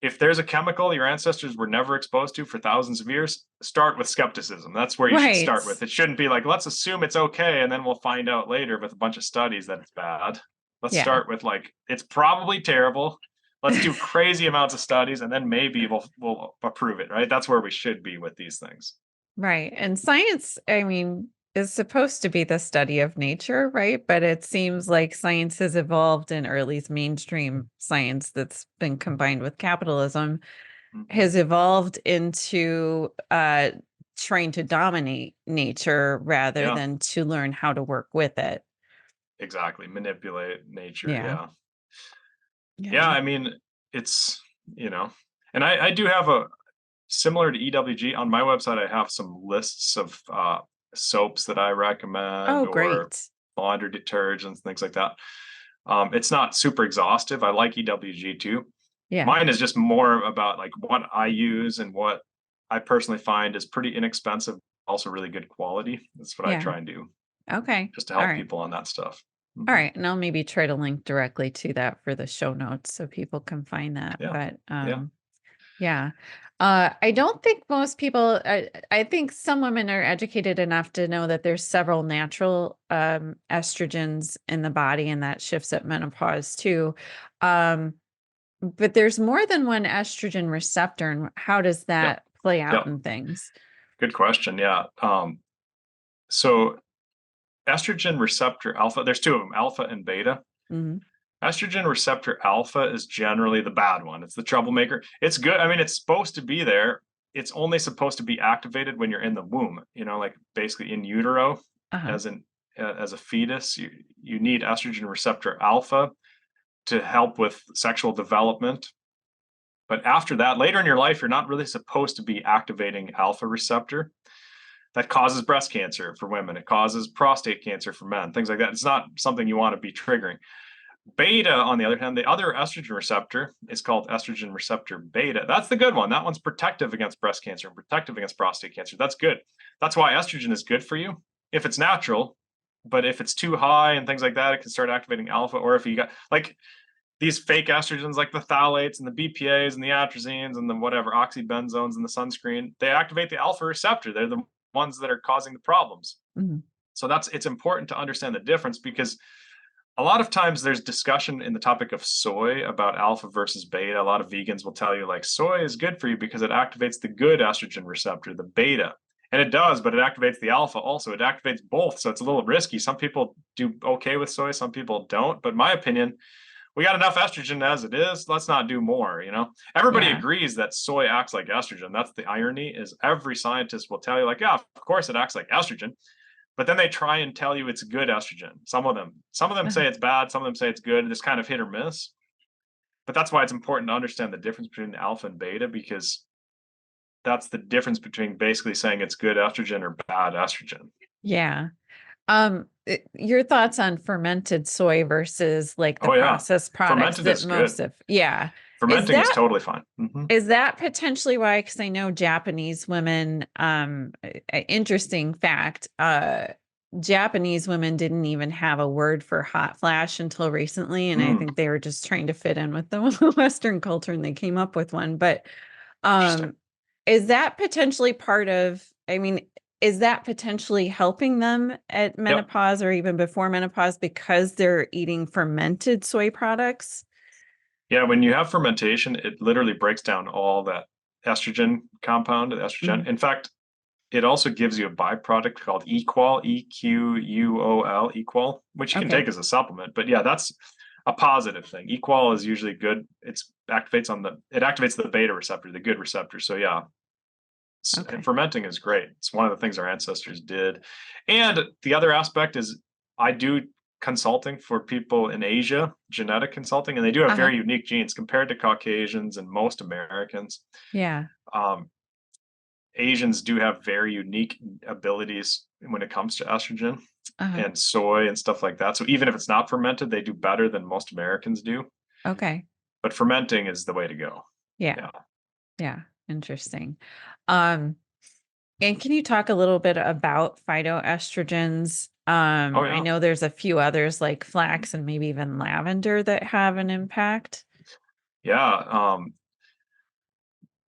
if there's a chemical your ancestors were never exposed to for thousands of years, start with skepticism. That's where you should start with. It shouldn't be like, let's assume it's okay, and then we'll find out later with a bunch of studies that it's bad. Let's start with, like, it's probably terrible. Let's do crazy amounts of studies, and then maybe we'll approve it, right? That's where we should be with these things. Right. And science, I mean, is supposed to be the study of nature, right? But it seems like science has evolved, and or at least mainstream science that's been combined with capitalism has evolved into trying to dominate nature rather than to learn how to work with it. Exactly. Manipulate nature. Yeah. I mean, it's, and I do have similar to EWG on my website. I have some lists of soaps that I recommend, or laundry detergents, things like that. It's not super exhaustive. I like EWG too. Yeah. Mine is just more about like what I use and what I personally find is pretty inexpensive, also really good quality. That's what I try and do. Okay. Just to help people on that stuff. All right. And I'll maybe try to link directly to that for the show notes so people can find that. But yeah. I don't think most people, I think some women are educated enough to know that there's several natural estrogens in the body, and that shifts at menopause too. But there's more than one estrogen receptor. And how does that play out in things? Good question. Yeah. So estrogen receptor alpha, there's two of them, alpha and beta. Estrogen receptor alpha is generally the bad one. It's the troublemaker. It's good. I mean, it's supposed to be there. It's only supposed to be activated when you're in the womb, like basically in utero. As a fetus, you need estrogen receptor alpha to help with sexual development. But after that, later in your life, you're not really supposed to be activating alpha receptor. That causes breast cancer for women. It causes prostate cancer for men, things like that. It's not something you want to be triggering. Beta, on the other hand, the other estrogen receptor is called estrogen receptor beta. That's the good one. That one's protective against breast cancer and protective against prostate cancer. That's good. That's why estrogen is good for you if it's natural. But if it's too high and things like that, it can start activating alpha. Or if you got, like, these fake estrogens like the phthalates and the BPAs and the atrazines and the whatever oxybenzones and the sunscreen, they activate the alpha receptor. They're the ones that are causing the problems. Mm-hmm. So it's important to understand the difference, because a lot of times there's discussion in the topic of soy about alpha versus beta. A lot of vegans will tell you like soy is good for you because it activates the good estrogen receptor, the beta. And it does, but it activates the alpha also. It activates both. So it's a little risky. Some people do okay with soy, some people don't. But in my opinion, we got enough estrogen as it is. Let's not do more, Everybody agrees that soy acts like estrogen. That's the irony, is every scientist will tell you like, yeah, of course it acts like estrogen. But then they try and tell you it's good estrogen. Some of them say it's bad. Some of them say it's good. It's kind of hit or miss. But that's why it's important to understand the difference between alpha and beta, because that's the difference between basically saying it's good estrogen or bad estrogen. Yeah. Your thoughts on fermented soy versus like the Oh, yeah. processed products Fermented that is most good. of, yeah. Fermenting is totally fine. Mhm. Is that potentially why? Because I know Japanese women, interesting fact, Japanese women didn't even have a word for hot flash until recently. And I think they were just trying to fit in with the Western culture and they came up with one. But is that potentially part of, I mean, is that potentially helping them at menopause or even before menopause because they're eating fermented soy products? Yeah, when you have fermentation, it literally breaks down all that estrogen compound, estrogen. Mhm. In fact, it also gives you a byproduct called equal, EQUOL, equal, which you can take as a supplement. But yeah, that's a positive thing. Equal is usually good. It activates the beta receptor, the good receptor. So yeah, fermenting is great. It's one of the things our ancestors did. And the other aspect is I do consulting for people in Asia, genetic consulting, and they do have very unique genes compared to Caucasians and most Americans. Yeah. Asians do have very unique abilities when it comes to estrogen and soy and stuff like that. So even if it's not fermented, they do better than most Americans do. Okay. But fermenting is the way to go. Yeah. Yeah. Interesting. And can you talk a little bit about phytoestrogens? I know there's a few others like flax and maybe even lavender that have an impact. Yeah.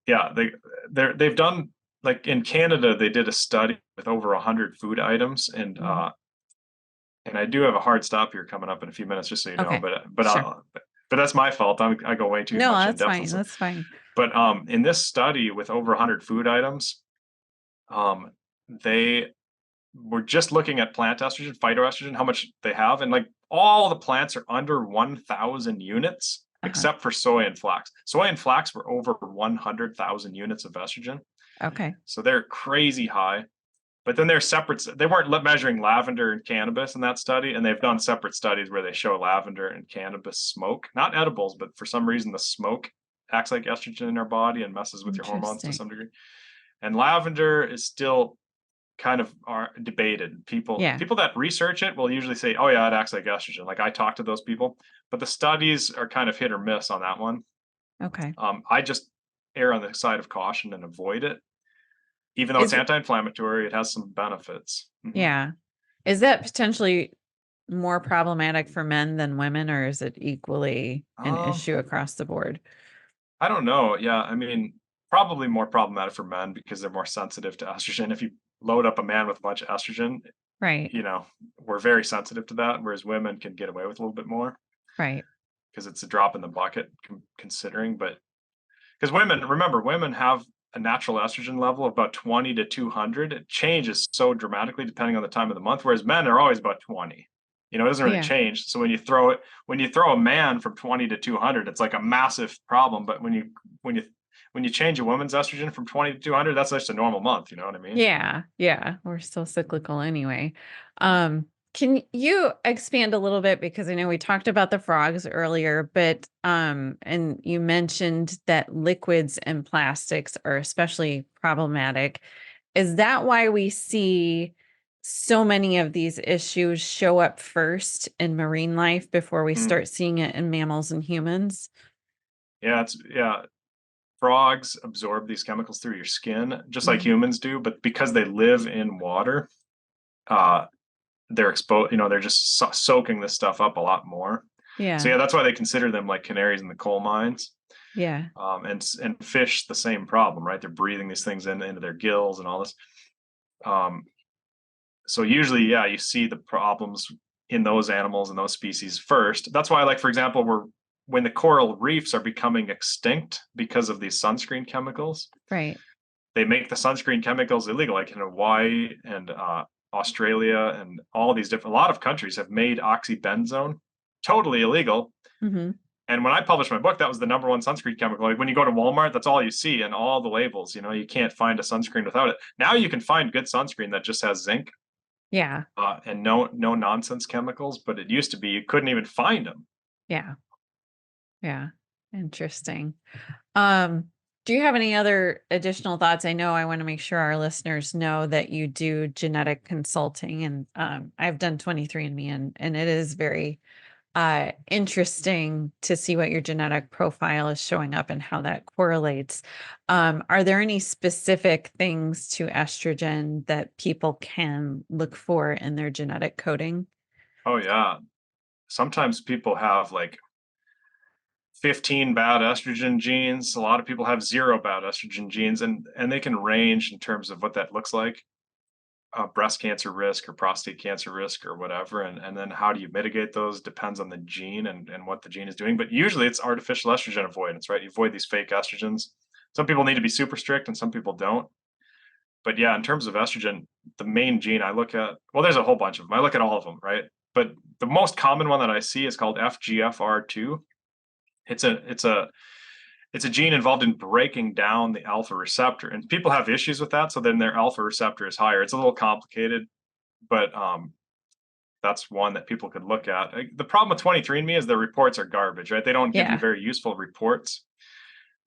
They've done, like in Canada, they did a study with over 100 food items, and I do have a hard stop here coming up in a few minutes, just so you know. But that's my fault. I go way too much in depth. Fine. That's fine. But in this study with over 100 food items, they were just looking at plant estrogen, phytoestrogen, how much they have, and like all the plants are under 1,000 units. Except for soy and flax. Soy and flax were over 100,000 units of estrogen. Okay. So they're crazy high. But then they're separate. They weren't measuring lavender and cannabis in that study. And they've done separate studies where they show lavender and cannabis smoke, not edibles, but for some reason the smoke acts like estrogen in our body and messes with your hormones to some degree. And lavender is still kind of are debated. People that research it will usually say, oh yeah, it acts like estrogen. Like I talk to those people, but the studies are kind of hit or miss on that one. Okay. I just err on the side of caution and avoid it. Even though it's anti-inflammatory, it has some benefits. Yeah. Is that potentially more problematic for men than women, or is it equally an issue across the board? I don't know. Yeah. I mean, probably more problematic for men because they're more sensitive to estrogen. If you load up a man with a bunch of estrogen, right, we're very sensitive to that, whereas women can get away with a little bit more, right? Because it's a drop in the bucket considering. But because women have a natural estrogen level of about 20 to 200. It changes so dramatically depending on the time of the month, whereas men are always about 20. It doesn't really change. So when you throw a man from 20 to 200, it's like a massive problem. But when you change a woman's estrogen from 20 to 200, that's just a normal month. You know what I mean? Yeah. We're still cyclical anyway. Can you expand a little bit, because I know we talked about the frogs earlier, but and you mentioned that liquids and plastics are especially problematic. Is that why we see so many of these issues show up first in marine life before we start seeing it in mammals and humans? Yeah, frogs absorb these chemicals through your skin, just like humans do, but because they live in water, they're exposed, they're just soaking this stuff up a lot more. Yeah. So yeah, that's why they consider them like canaries in the coal mines. Yeah. And fish, the same problem, right? They're breathing these things into their gills and all this. So usually, yeah, you see the problems in those animals and those species first. That's why, like, for example, when the coral reefs are becoming extinct because of these sunscreen chemicals, Right. they make the sunscreen chemicals illegal, like in Hawaii and Australia and all these a lot of countries have made oxybenzone totally illegal. Mm-hmm. And when I published my book, that was the number one sunscreen chemical. Like when you go to Walmart, that's all you see in all the labels. You can't find a sunscreen without it. Now you can find good sunscreen that just has zinc Yeah. and no nonsense chemicals. But it used to be you couldn't even find them. Yeah. Yeah. Interesting. Um, do you have any other additional thoughts? I know I want to make sure our listeners know that you do genetic consulting, and I've done 23andMe, and it is very interesting to see what your genetic profile is showing up and how that correlates. Are there any specific things to estrogen that people can look for in their genetic coding? Oh yeah. Sometimes people have like 15 bad estrogen genes. A lot of people have 0 bad estrogen genes, and they can range in terms of what that looks like. Breast cancer risk or prostate cancer risk or whatever, and then how do you mitigate those depends on the gene and what the gene is doing. But usually it's artificial estrogen avoidance, right? You avoid these fake estrogens. Some people need to be super strict and some people don't. But yeah, in terms of estrogen, the main gene I look at, well, there's a whole bunch of them. I look at all of them, right? But the most common one that I see is called FGFR2. It's a gene involved in breaking down the alpha receptor, and people have issues with that. So then their alpha receptor is higher. It's a little complicated, but that's one that people could look at. The problem with 23andMe is their reports are garbage, right? They don't give you Yeah. very useful reports.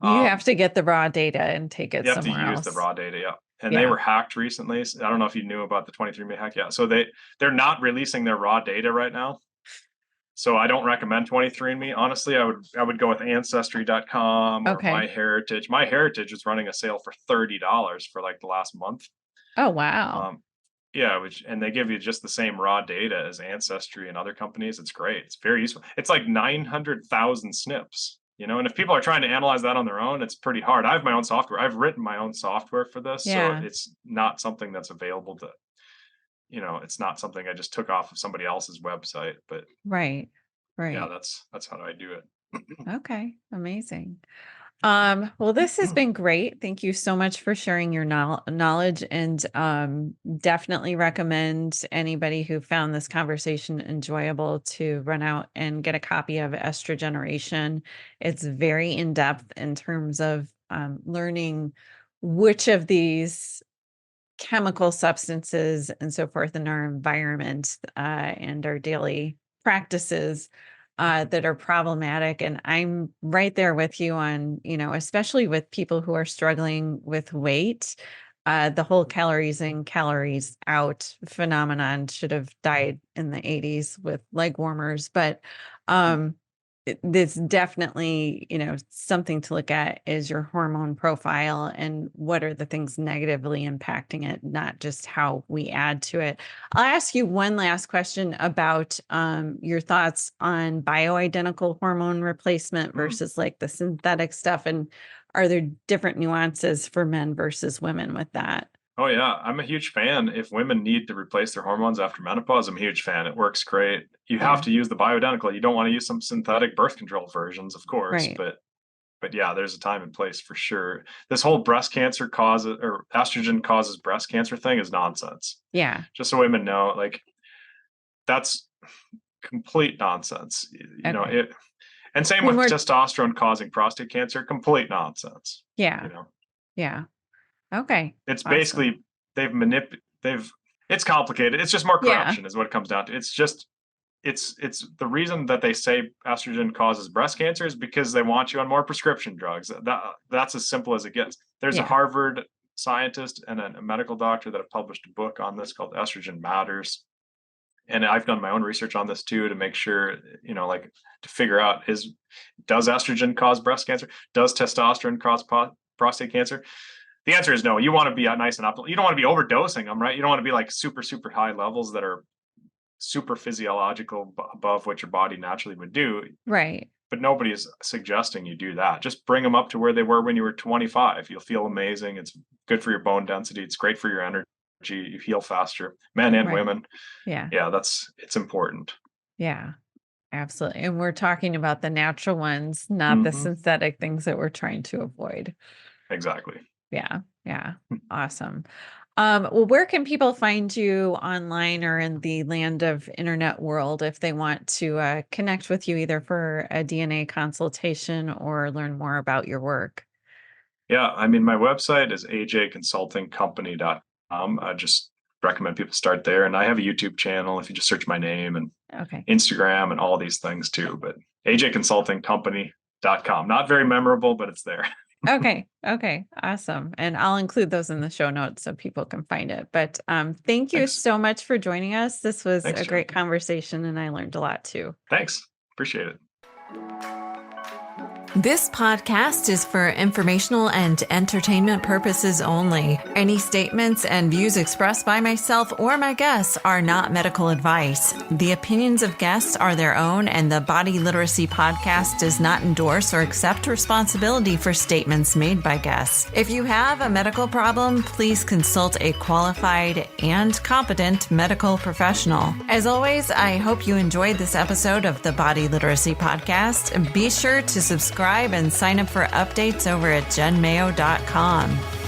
You have to get the raw data and take it You have to somewhere use the else. raw data, yeah. And they Yeah. were hacked recently. I don't know if you knew about the 23andMe hack. Yeah, so they're not releasing their raw data right now. So I don't recommend 23andMe. Honestly, I would go with ancestry.com or Okay. MyHeritage. MyHeritage is running a sale for $30 for like the last month. Oh, wow. Yeah, and they give you just the same raw data as Ancestry and other companies. It's great. It's very useful. It's like 900,000 SNPs, and if people are trying to analyze that on their own, it's pretty hard. I have my own software. I've written my own software for this, so Yeah. it's not something that's available to, it's not something I just took off of somebody else's website. But Right. yeah, Right. that's how I do it. Okay. Amazing. Well, this has been great. Thank you so much for sharing your knowledge, and definitely recommend anybody who found this conversation enjoyable to run out and get a copy of Estrogeneration. It's very in depth in terms of learning which of these chemical substances and so forth in our environment and our daily practices that are problematic. And I'm right there with you on, especially with people who are struggling with weight. The whole calories in, calories out phenomenon should have died in the 80s with leg warmers. But it's definitely, something to look at is your hormone profile and what are the things negatively impacting it, not just how we add to it. I'll ask you one last question about your thoughts on bioidentical hormone replacement versus like the synthetic stuff. And are there different nuances for men versus women with that? Oh yeah, I'm a huge fan. If women need to replace their hormones after menopause, I'm a huge fan. It works great. You have Yeah. to use the bioidentical. You don't want to use some synthetic birth control versions, of course, Right. but yeah, there's a time and place for sure. This whole breast cancer causes or estrogen causes breast cancer thing is nonsense. Yeah. Just so women know, like that's complete nonsense. Okay. It, and same When with we're, testosterone causing prostate cancer, complete nonsense. yeah. Yeah. Okay. It's Awesome. basically they've it's complicated. It's just more Yeah. corruption is what it comes down to. It's the reason that they say estrogen causes breast cancer is because they want you on more prescription drugs. That's as simple as it gets. There's a Yeah. Harvard scientist and a medical doctor that have published a book on this called Estrogen Matters. And I've done my own research on this too to make sure, like to figure out does estrogen cause breast cancer? Does testosterone cause prostate cancer? The answer is no. You want to be nice and optimal. You don't want to be overdosing them, right? You don't want to be like super, super high levels that are super physiological above what your body naturally would do. Right. But nobody is suggesting you do that. Just bring them up to where they were when you were 25. You'll feel amazing. It's good for your bone density. It's great for your energy. You heal faster, men and Right. women. Yeah. Yeah, it's important. Yeah. Absolutely. And we're talking about the natural ones, not the Mhm. synthetic things that we're trying to avoid. Exactly. Yeah. Yeah. Awesome. Well, where can people find you online or in the land of internet world if they want to connect with you either for a DNA consultation or learn more about your work? Yeah, I mean, my website is ajconsultingcompany.com. I just recommend people start there. And I have a YouTube channel if you just search my name, and Okay. Instagram and all these things too. But ajconsultingcompany.com. Not very memorable, but it's there. Okay. Okay. Awesome. And I'll include those in the show notes so people can find it. But thank you Thanks. so much for joining us. This was Thanks, a Jen. great conversation and I learned a lot too. Thanks. Appreciate it. This podcast is for informational and entertainment purposes only. Any statements and views expressed by myself or my guests are not medical advice. The opinions of guests are their own, and the Body Literacy Podcast does not endorse or accept responsibility for statements made by guests. If you have a medical problem, please consult a qualified and competent medical professional. As always, I hope you enjoyed this episode of the Body Literacy Podcast. Be sure to subscribe and sign up for updates over at jenmayo.com.